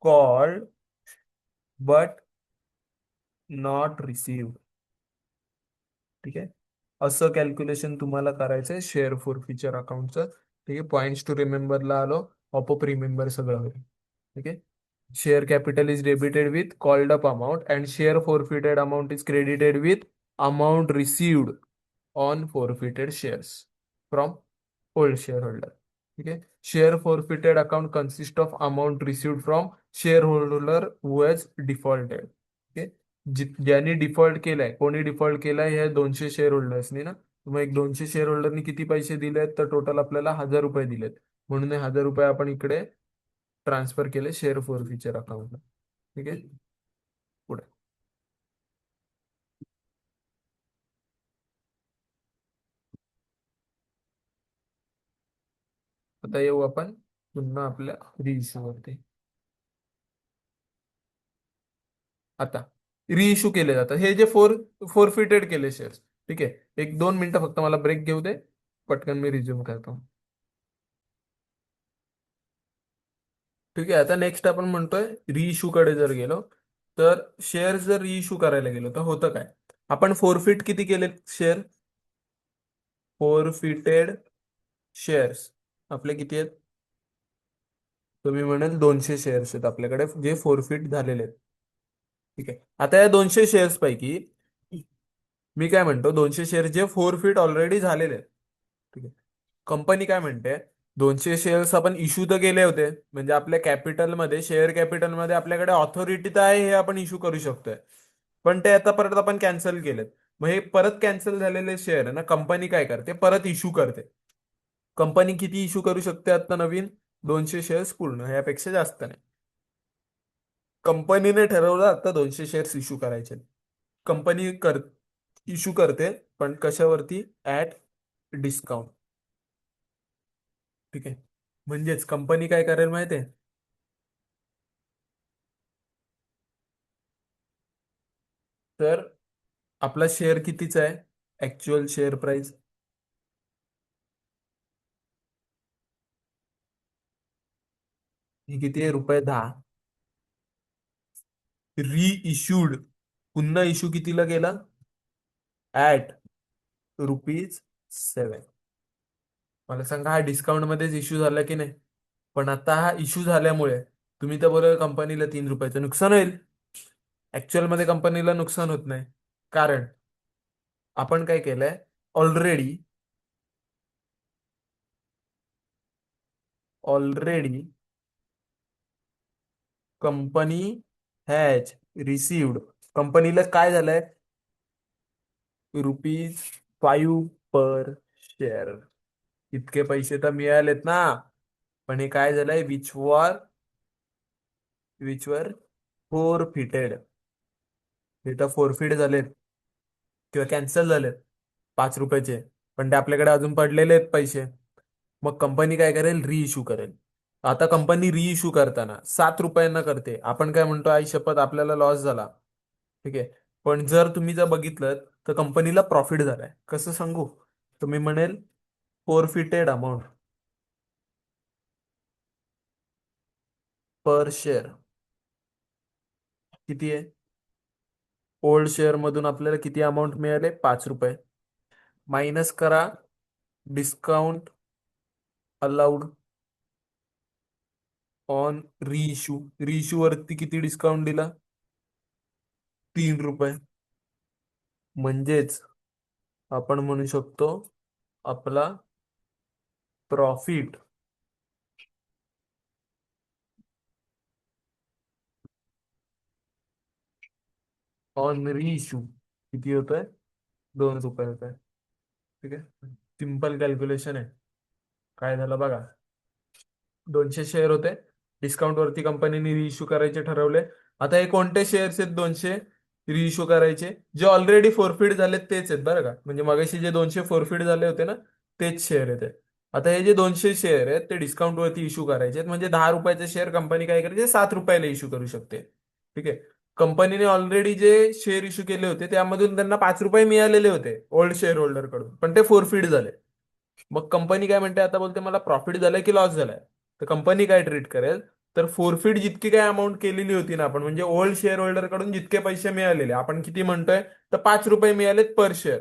called but not received. ठीक आहे. असं कॅल्क्युलेशन तुम्हाला करायचंय शेअर फॉर फ्युचर अकाउंटचं. ठीक आहे. पॉइंट्स टू रिमेंबरला आलो, ऑपअप रिमेंबर सगळं होईल. ठीक आहे. Share capital is debited with called up amount and share forfeited amount is credited with amount received on forfeited shares from old share holder. ठीक आहे. Share forfeited account consist of amount received from share holder who has defaulted. ज्यांनी डिफॉल्ट केलाय, कोणी डिफॉल्ट केलाय, हे 200 शेअर होल्डर्सनी ना. मग एक 200 शेअर होल्डरनी किती पैसे दिलेत, तर टोटल आपल्याला 1000 रुपये दिलेत. म्हणून हे 1000 रुपये आपण इकडे ट्रान्सफर केले शेअर फॉर फ्युचर अकाउंटला. ठीक आहे. पुढे आता येऊ आपण पुन्हा आपल्या रिइश्यू वरती. आता रिइश्यू केले जातात हे जे फोरफिटेड केले शेअर्स. ठीक आहे. 1-2 मिनिटं फक्त मला ब्रेक घेऊ दे, पटकन मी रिझ्यूम करतो. ठीक आहे. आता नेक्स्ट आपण म्हणतोय रिइश्यू कडे जर गेलो, तर शेअर जर रिइश्यू करायला गेलो तर होतं काय, आपण फोरफिट किती केले शेअर, फोरफिटेड शेअर्स आपले किती आहेत, तुम्ही म्हणेल 200 शेअर्स आहेत आपल्याकडे जे फोरफिट झालेले आहेत. ठीक आहे. आता या 200 शेअर्स पैकी मी काय म्हणतो 200 शेअर जे फोरफिट ऑलरेडी झालेले आहेत. ठीक आहे. कंपनी काय म्हणते, 200 शेअर्स आपण इश्यू तर केले होते, म्हणजे आपल्या कॅपिटलमध्ये, शेअर कॅपिटलमध्ये आपल्याकडे ऑथॉरिटी तर आहे, हे आपण इश्यू करू शकतोय. पण ते आता परत आपण कॅन्सल केलेत. मग हे परत कॅन्सल झालेले शेअर आहे ना, कंपनी काय करते, परत इश्यू करते. कंपनी किती इश्यू करू शकते आता नवीन, 200 शेअर्स पूर्ण, यापेक्षा जास्त नाही. कंपनीने ठरवलं आता 200 शेअर्स इश्यू करायचे. कंपनी इश्यू करते, पण कशावरती, ऍट डिस्काउंट. ठीक आहे. म्हणजेच कंपनी काय करेल माहिती आहे, तर आपला शेअर कितीचा आहे, ऍक्च्युअल शेअर प्राइस ही किती आहे, ₹10. री इश्यूड, पुन्हा इश्यू कितीला गेला, ऍट ₹7. मला सांगा हा डिस्काउंट मध्येच इश्यू झाला की नाही. पण आता हा इश्यू झाल्यामुळे तुम्ही तर बोला कंपनीला ₹3 नुकसान होईल. ऍक्च्युअल मध्ये कंपनीला नुकसान होत नाही, कारण आपण काय केलंय, already already company has received, कंपनीला काय झालंय, ₹5 पर शेअर, इतके पैसे तर मिळालेत ना. पण हे काय झालंय, विच वर फोरफिटेड, हे तर फोरफिट झालेत किंवा कॅन्सल झालेत ₹5. पण ते आपल्याकडे अजून पडलेले आहेत पैसे. मग कंपनी काय करेल, रिइश्यू करेल. आता कंपनी रिइश्यू करताना ₹7 करते. आपण काय म्हणतो, आई शपथ आपल्याला लॉस झाला. ठीक आहे. पण जर बघितलं तर कंपनीला प्रॉफिट झालाय. कसं सांगू, तुम्ही म्हणेल फोरफिटेड अमाऊंट पर शेअर किती आहे. ओल्ड शेअर मधून आपल्याला किती अमाऊंट मिळाले, ₹5. मायनस करा discount allowed on reissue, reissue वरती किती डिस्काउंट दिला, ₹3. म्हणजेच आपण म्हणू शकतो आपला प्रॉफिट ऑन रिइश्यू किती होत आहे, ₹2 होत आहे. ठीक आहे. सिंपल कॅल्क्युलेशन आहे. काय झालं बघा, 200 शेअर होते, डिस्काउंट वरती कंपनीने रिइश्यू करायचे ठरवले. आता हे कोणते शेअर्स आहेत 200 रिइश्यू करायचे, जे ऑलरेडी फोरफिट झालेत तेच आहेत बरं का. म्हणजे मगाशी जे 200 फोरफिट झाले होते ना, तेच शेअर आहेत हे. आता हे जे 200 शेअर आहेत ते डिस्काउंट वरती इश्यू करायचे आहेत. म्हणजे ₹10 शेअर कंपनी काय करायचे, ₹7 इश्यू करू शकते. ठीक आहे. कंपनीने ऑलरेडी जे शेअर इश्यू केले होते त्यामधून त्यांना ₹5 मिळालेले होते ओल्ड शेअर होल्डर कडून, पण ते फोरफिट झाले. मग कंपनी काय म्हणते, आता बोलते मला प्रॉफिट झालंय की लॉस झालाय. तर कंपनी काय ट्रीट करेल, तर फोरफिट जितकी काय अमाऊंट केलेली होती ना आपण, म्हणजे ओल्ड शेअर होल्डर कडून जितके पैसे मिळालेले, आपण किती म्हणतोय, तर ₹5 मिळालेत पर शेअर.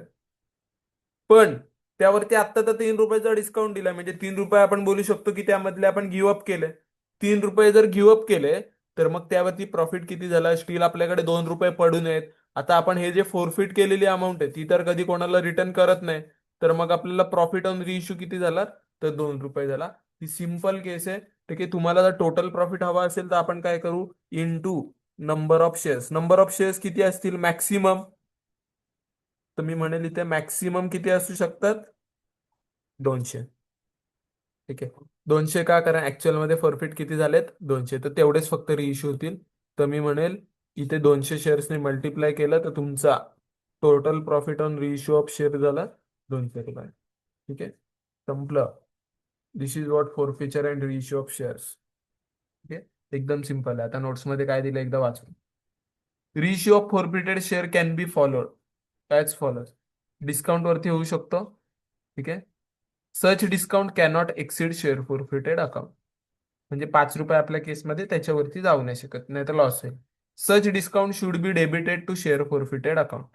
पण त्यावरती आत्ता तर ₹3 डिस्काउंट दिलाय, म्हणजे ₹3 आपण बोलू शकतो की त्यामधले आपण गिव्ह अप केले. ₹3 जर गिव्ह अप केले, तर मग त्यावरती प्रॉफिट किती झाला, स्टील आपल्याकडे ₹2 पडून आहेत. आता आपण हे जे फोरफिट केलेली अमाऊंट आहे ती तर कधी कोणाला रिटर्न करत नाही. तर मग आपल्याला प्रॉफिट ऑन रिइश्यू किती झाला, तर ₹2 झाला. ही सिंपल केस आहे. ठीक आहे. तुम्हाला जर टोटल प्रॉफिट हवा असेल तर आपण काय करू, to number of shares, number of shares किती असतील मॅक्सिमम, तर मी म्हणेल इथे मॅक्सिमम किती असू शकतात, 200. ठीक आहे. 200 का, कारण ऍक्च्युअल मध्ये परफिट किती झालेत, 200, तर तेवढेच फक्त रिइश्यू होतील. तर मी म्हणेल इथे 200 शेअर्सने मल्टिप्लाय केलं तर तुमचा total profit on reissue of share झाला ₹200. ठीक आहे. संपलं. This is what forfeiture and reissue of shares. ठीक आहे. एकदम सिंपल आहे. आता नोट्स मध्ये काय दिलं एकदा वाचून. Reissue of forfeited share can be followed as follows, discount वरती होऊ शकतो. ठीक आहे. Such discount cannot exceed share forfeited account, म्हणजे ₹5 आपल्या केसमध्ये त्याच्यावरती जाऊ नाही शकत, नाही तर लॉस होईल. Such discount should be debited to share forfeited account,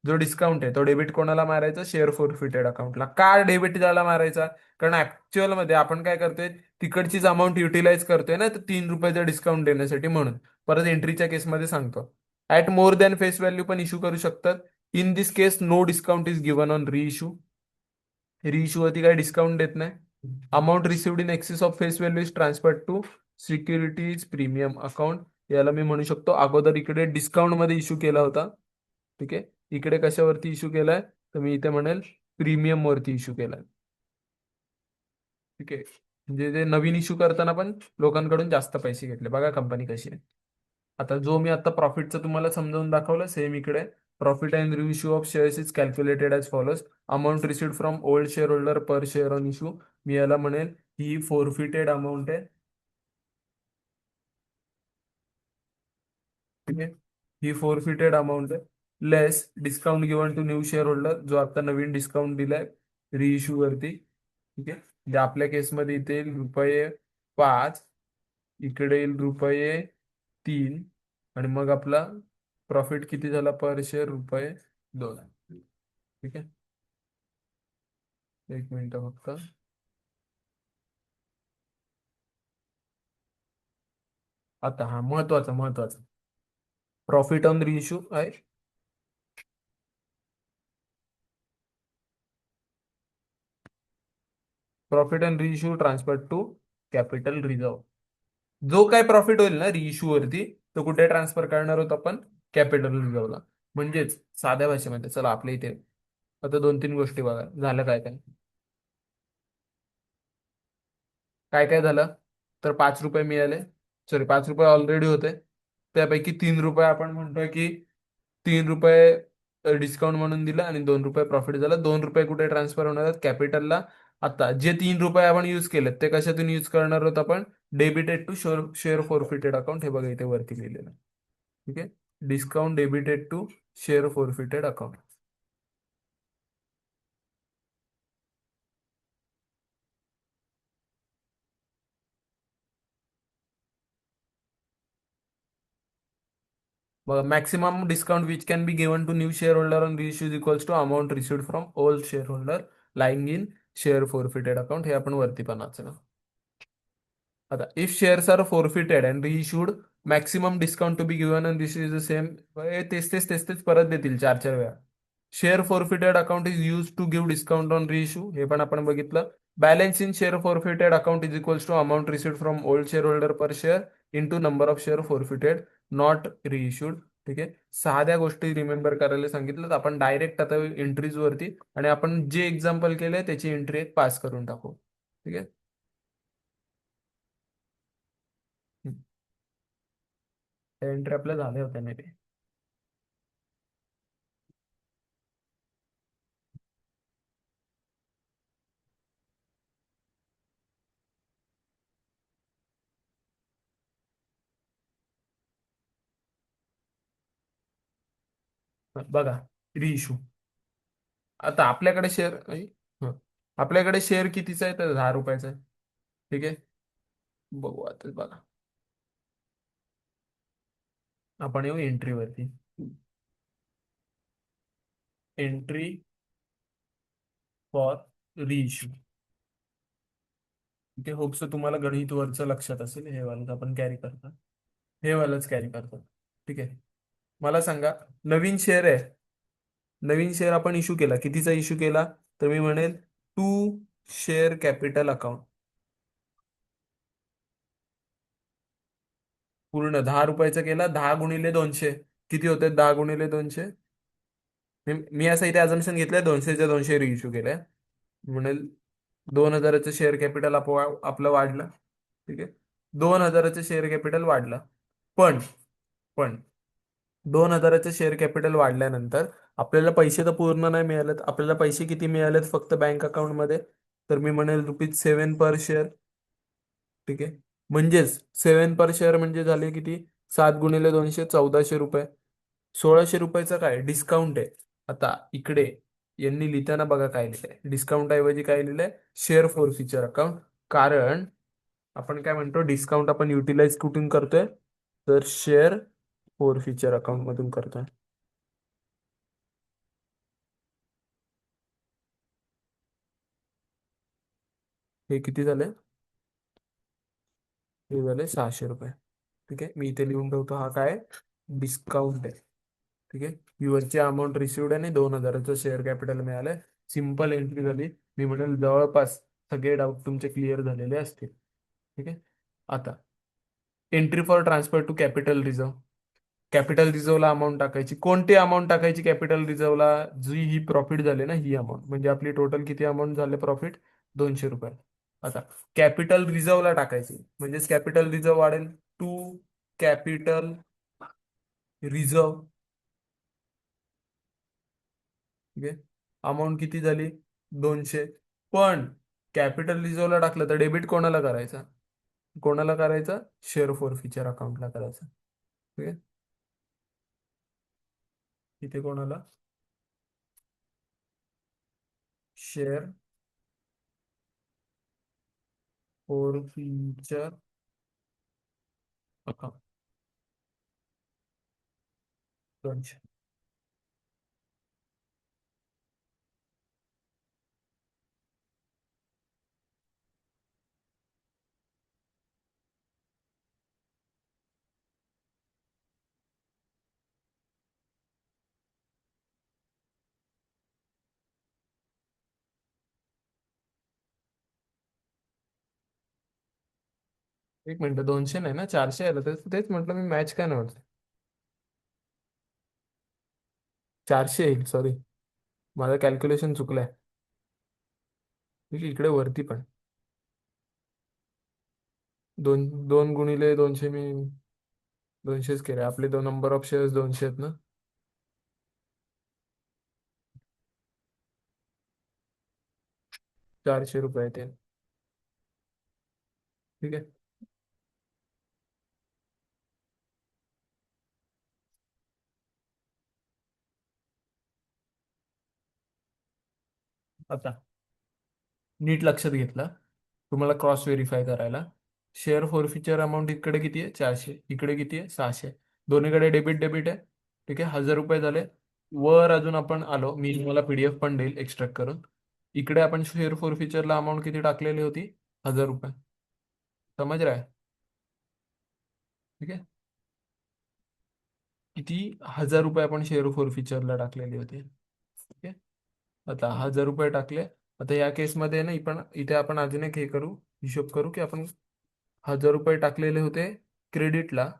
जो डिस्काउंट आहे तो डेबिट कोणाला मारायचा, शेअर फॉरफिटेड अकाउंटला. का डेबिट त्याला मारायचा, कारण ऍक्च्युअल मध्ये आपण काय करतोय, तिकडचीच अमाऊंट युटिलाइज करतोय ना, तर ₹3 डिस्काउंट देण्यासाठी. म्हणून परत एंट्रीच्या केसमध्ये सांगतो, at more than face value पण इश्यू करू शकतात. In this case no discount is given on reissue, reissue वरती काही डिस्काउंट देत नाही. Amount received in excess of face value is transfer to securities premium account, याला मी म्हणू शकतो अगोदर इकडे डिस्काउंट मध्ये इश्यू केला होता. ठीक आहे. इकडे कशावरती इश्यू केलाय, तर मी इथे म्हणेल प्रीमियम वरती इश्यू केलाय. ठीक आहे. म्हणजे ते नवीन इश्यू करताना पण लोकांकडून जास्त पैसे घेतले, बघा कंपनी कशी आहे. आता जो मी आता प्रॉफिटचं तुम्हाला समजावून दाखवलं, सेम इकडे profit and reissue of shares is calculated as follows. Amount received from old share holder per share on issue, मी याला म्हणेल ही फोरफिटेड अमाऊंट आहे. ठीक आहे, ही फोरफिटेड अमाऊंट आहे less discount given to new share holder, जो आता नवीन डिस्काउंट दिलाय रिइश्यू वरती. ठीक आहे, म्हणजे आपल्या केसमध्ये इथे येईल ₹5, इकडे येईल ₹3, आणि मग आपला प्रॉफिट किती झाला पर शेअर? ₹2. ठीक आहे, एक मिनिट फक्त. आता हा महत्वाचा महत्वाचा प्रॉफिट ऑन रिइश्यू आहे. Profit on reissue transfer to capital reserve. जो काय प्रॉफिट होईल ना रिइश्यू वरती, तो कुठे ट्रान्सफर करणार आहोत आपण? कॅपिटल रिझर्वला. म्हणजेच साध्या भाषेमध्ये चला आपल्या इथे आता 2-3 गोष्टी बघा झालं काय काय. काय काय झालं? तर ₹5 मिळाले. सॉरी, ₹5 ऑलरेडी होते. त्यापैकी ₹3 आपण म्हणतोय की ₹3 डिस्काउंट म्हणून दिला आणि ₹2 प्रॉफिट झाला. ₹2 कुठे ट्रान्सफर होणार आहेत? कॅपिटलला. आता जे ₹3 आपण युज केलेत ते कशातून युज करणार आहोत आपण? Debited to share forfeited account. हे बघा इथे वरती लिहिलेलं आहे. ठीक आहे, discount debited to share forfeited account. Maximum discount which can be given to new share holder on reissue is equals to amount received from old share holder lying in share forfeited account. हे आपण वरती पण वाचलं. आता if shares are forfeited and reissued, maximum discount to be given and this is the same. तेच तेच परत देतील 4-4 वेळा. Share forfeited account is use to give discount on reissue, हे पण आपण बघितलं. Balance in share forfeited account is equals to amount received from old share holder per share into number of share forfeited not reissued. ठीक आहे, साध्या गोष्टी रिमेंबर करायला सांगितलं. आपण डायरेक्ट आता एंट्रीज वरती आणि आपण जे एक्झाम्पल केलंय त्याची एंट्री एक पास करून टाकू. ठीक आहे. एंट्री आपल्या झाल्या होत्या नाही ते. बघा, रिइश्यू. आता आपल्याकडे शेअर आपल्याकडे शेअर कितीचा आहे? तर ₹10 आहे. ठीक आहे, बघू आता बघा. आपण येऊ एंट्रीवरती. Entry for रिइश्यू. ठीक आहे, होप्स तुम्हाला गणित वरचं लक्षात असेल. हे वालं आपण कॅरी करतो. हे वालंच कॅरी करतो. ठीक आहे, मला सांगा. नवीन शेअर आहे. नवीन शेअर आपण इश्यू केला. कितीचा इश्यू केला? तर मी म्हणेल टू शेअर कॅपिटल अकाउंट. पूर्ण ₹10 केला. 10 × 200 किती होते? 10 × 200. मी असं इथे अजम्पशन घेतलंय 200च्या 200 इश्यू केलंय. म्हणेल 2,000चं शेअर कॅपिटल आपलं वाढलं. ठीक आहे, 2,000चं शेअर कॅपिटल वाढलं. पण पण 2,000चं शेअर कॅपिटल वाढल्यानंतर आपल्याला पैसे तर पूर्ण नाही मिळालेत. आपल्याला पैसे किती मिळालेत फक्त बँक अकाउंटमध्ये? तर मी म्हणेल ₹7 पर शेअर. ठीक आहे, म्हणजेच 7 पर शेअर म्हणजे झाले किती? 7 × 200 ₹1,400. ₹1,600चा काय डिस्काउंट आहे. आता इकडे यांनी लिहिताना बघा काय लिहिलंय. डिस्काउंट ऐवजी काय लिहिलंय? Share forfeiture account. कारण आपण काय म्हणतो, डिस्काउंट आपण युटिलाइज कुठून करतोय? तर शेअर फॉर फ्युचर अकाउंट मधून करतोय. हे किती झाले? हे झाले ₹600. ठीक आहे, मी इथे लिहून ठेवतो. हा काय डिस्काउंट आहे. ठीक आहे, युअरची अमाऊंट रिसिवड आणि 2,000चं शेअर कॅपिटल मिळालंय. सिंपल एंट्री झाली. मी म्हणेल जवळपास सगळे डाऊट तुमचे क्लिअर झालेले असतील. ठीक आहे, आता entry for transfer to capital reserve. Capital रिझर्वला अमाऊंट टाकायची. कोणती अमाऊंट टाकायची कॅपिटल रिझर्वला? जी ही प्रॉफिट झाली ना, ही अमाऊंट. म्हणजे आपली टोटल किती अमाऊंट झाले प्रॉफिट? ₹200. आता कॅपिटल रिझर्वला टाकायची, म्हणजेच कॅपिटल रिझर्व वाढेल. To capital reserve. ठीक आहे, अमाऊंट किती झाली? 200. पण कॅपिटल रिझर्वला टाकलं तर डेबिट कोणाला करायचा? कोणाला करायचा? शेअर फॉर फ्युचर अकाउंटला करायचा. ठीक आहे. इथे कोणाला? Share forfeiture account 200. एक मिनिट, 200 नाही ना, 400 आलं, तेच तेच म्हटलं मी, मॅच काय नव्हतं. 400 येईल, सॉरी, माझं कॅल्क्युलेशन चुकलंय. ठीक आहे, इकडे वरती पण 2 गुणिले 200 मी 200च केले. आपले दोन नंबर ऑफ शेअर्स 200 आहेत ना. 400 रुपये ते. ठीक आहे. आता नीट लक्षात घेतलं तुम्हाला क्रॉस व्हेरीफाय करायला. शेअर फॉर फ्युचर अमाऊंट इकडे किती आहे? 400. इकडे किती आहे? 600. दोन्हीकडे डेबिट डेबिट आहे. ठीक आहे, 1000 रुपये झाले. वर अजून आपण आलो, मी तुम्हाला पीडीएफ पण देईल एक्सट्रॅक्ट करून. इकडे आपण शेअर फॉर फ्युचरला अमाऊंट किती टाकलेली होती? 1000 रुपये. समज रहा है? ठीक आहे. किती? 1000 रुपये आपण शेअर फॉर फ्युचरला टाकलेली होती. ठीक आहे. आता 1000 रुपये टाकले. आता या केसमध्ये नाही, पण इथे आपण अजून एक हे करू, हिशोब करू की आपण 1000 रुपये टाकलेले होते क्रेडिटला,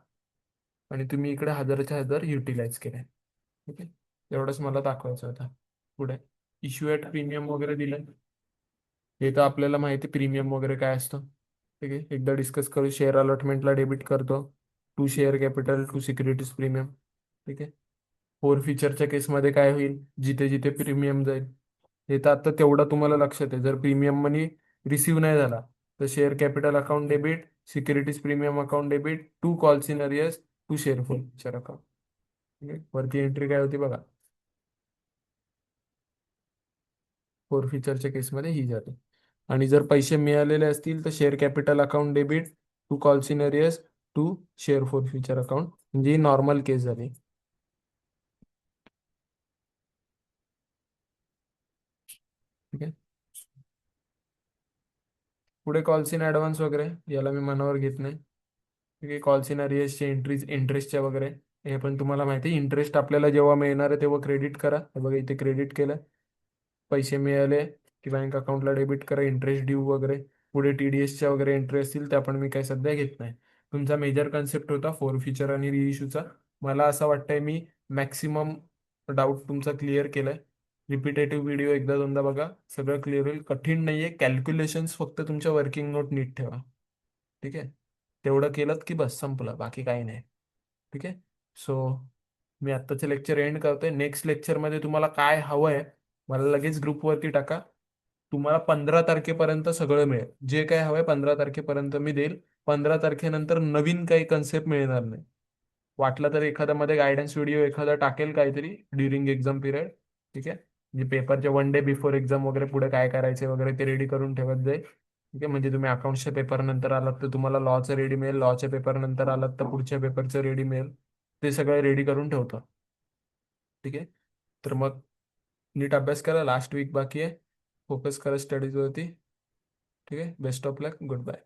आणि तुम्ही इकडे 1000च्या 1000 युटिलाइज केले. ठीक आहे. एवढंच मला दाखवायचं होतं. पुढे इश्यू ॲट प्रीमियम वगैरे दिलं. हे तर आपल्याला माहिती प्रीमियम वगैरे काय असतं. ठीक आहे, एकदा डिस्कस करू. शेअर अलॉटमेंटला डेबिट करतो. To share capital to securities premium. ठीक आहे. फोर फीचरच्या केसमध्ये काय होईल? जिथे जिथे प्रीमियम जाईल, हे तर आता तेवढं तुम्हाला लक्षात आहे. जर प्रीमियम मनी रिसीव्ह नाही झाला तर share capital account debit, securities premium account debit, to calls in arrears, to share forfeiture account. ठीक आहे. वरती एंट्री काय होती बघा. फोर फीचरच्या केसमध्ये ही झाली. आणि जर पैसे मिळालेले असतील तर share capital account debit, to calls in arrears, to share forfeiture account, म्हणजे ही नॉर्मल केस झाली. ठीक आहे. पुढे कॉल्स इन ऍडव्हान्स वगैरे याला मी मनावर घेत नाही. ठीक आहे. कॉल्स इन अरियर्सचे एंट्रीज, इंटरेस्टच्या वगैरे, हे पण तुम्हाला माहिती आहे. इंटरेस्ट आपल्याला जेव्हा मिळणार आहे तेव्हा क्रेडिट करा. हे बघा इथे क्रेडिट केलं. पैसे मिळाले की बँक अकाउंटला डेबिट करा. इंटरेस्ट ड्यू वगैरे, पुढे टीडीएसच्या वगैरे एंट्री असतील त्या पण मी काही सध्या घेत नाही. तुमचा मेजर कन्सेप्ट होता फोर फीचर आणि रिइश्यूचा. मला असं वाटतंय मी मॅक्सिमम डाऊट तुमचा क्लिअर केलाय. रिपिटेटिव्ह व्हिडिओ एकदा दोनदा बघा, सगळं क्लिअर होईल. कठीण नाहीये. कॅल्क्युलेशन्स फक्त तुमच्या वर्किंग नोट नीट ठेवा. ठीक आहे. तेवढं केलं की बस संपलं, बाकी काही नाही. ठीक आहे. सो मी आत्ताचे लेक्चर एंड करतोय. नेक्स्ट लेक्चरमध्ये तुम्हाला काय हवंय मला लगेच ग्रुपवरती टाका. तुम्हाला 15 तारखेपर्यंत सगळं मिळेल. जे काय हवंय 15 तारखेपर्यंत मी देईल. 15 तारखेनंतर नवीन काही कन्सेप्ट मिळणार नाही. वाटलं तर एखाद्या मध्ये गायडन्स व्हिडिओ एखादा टाकेल काहीतरी ड्युरिंग एक्झाम पिरियड. ठीक आहे. म्हणजे पेपरच्या 1 डे बिफोर एक्झाम वगैरे पुढे काय करायचे वगैरे ते रेडी करून ठेवत जाईल. ठीक आहे. म्हणजे तुम्ही अकाउंट्सच्या पेपर नंतर आलात तर तुम्हाला लॉचं रेडी मिळेल. लॉच्या पेपर नंतर आलात तर पुढच्या पेपरचं रेडी मिळेल. ते सगळं रेडी करून ठेवतो. ठीक आहे. तर मग नीट अभ्यास करा. लास्ट वीक बाकी आहे. फोकस करा स्टडीजवरती. ठीक आहे. Best of luck. Good bye.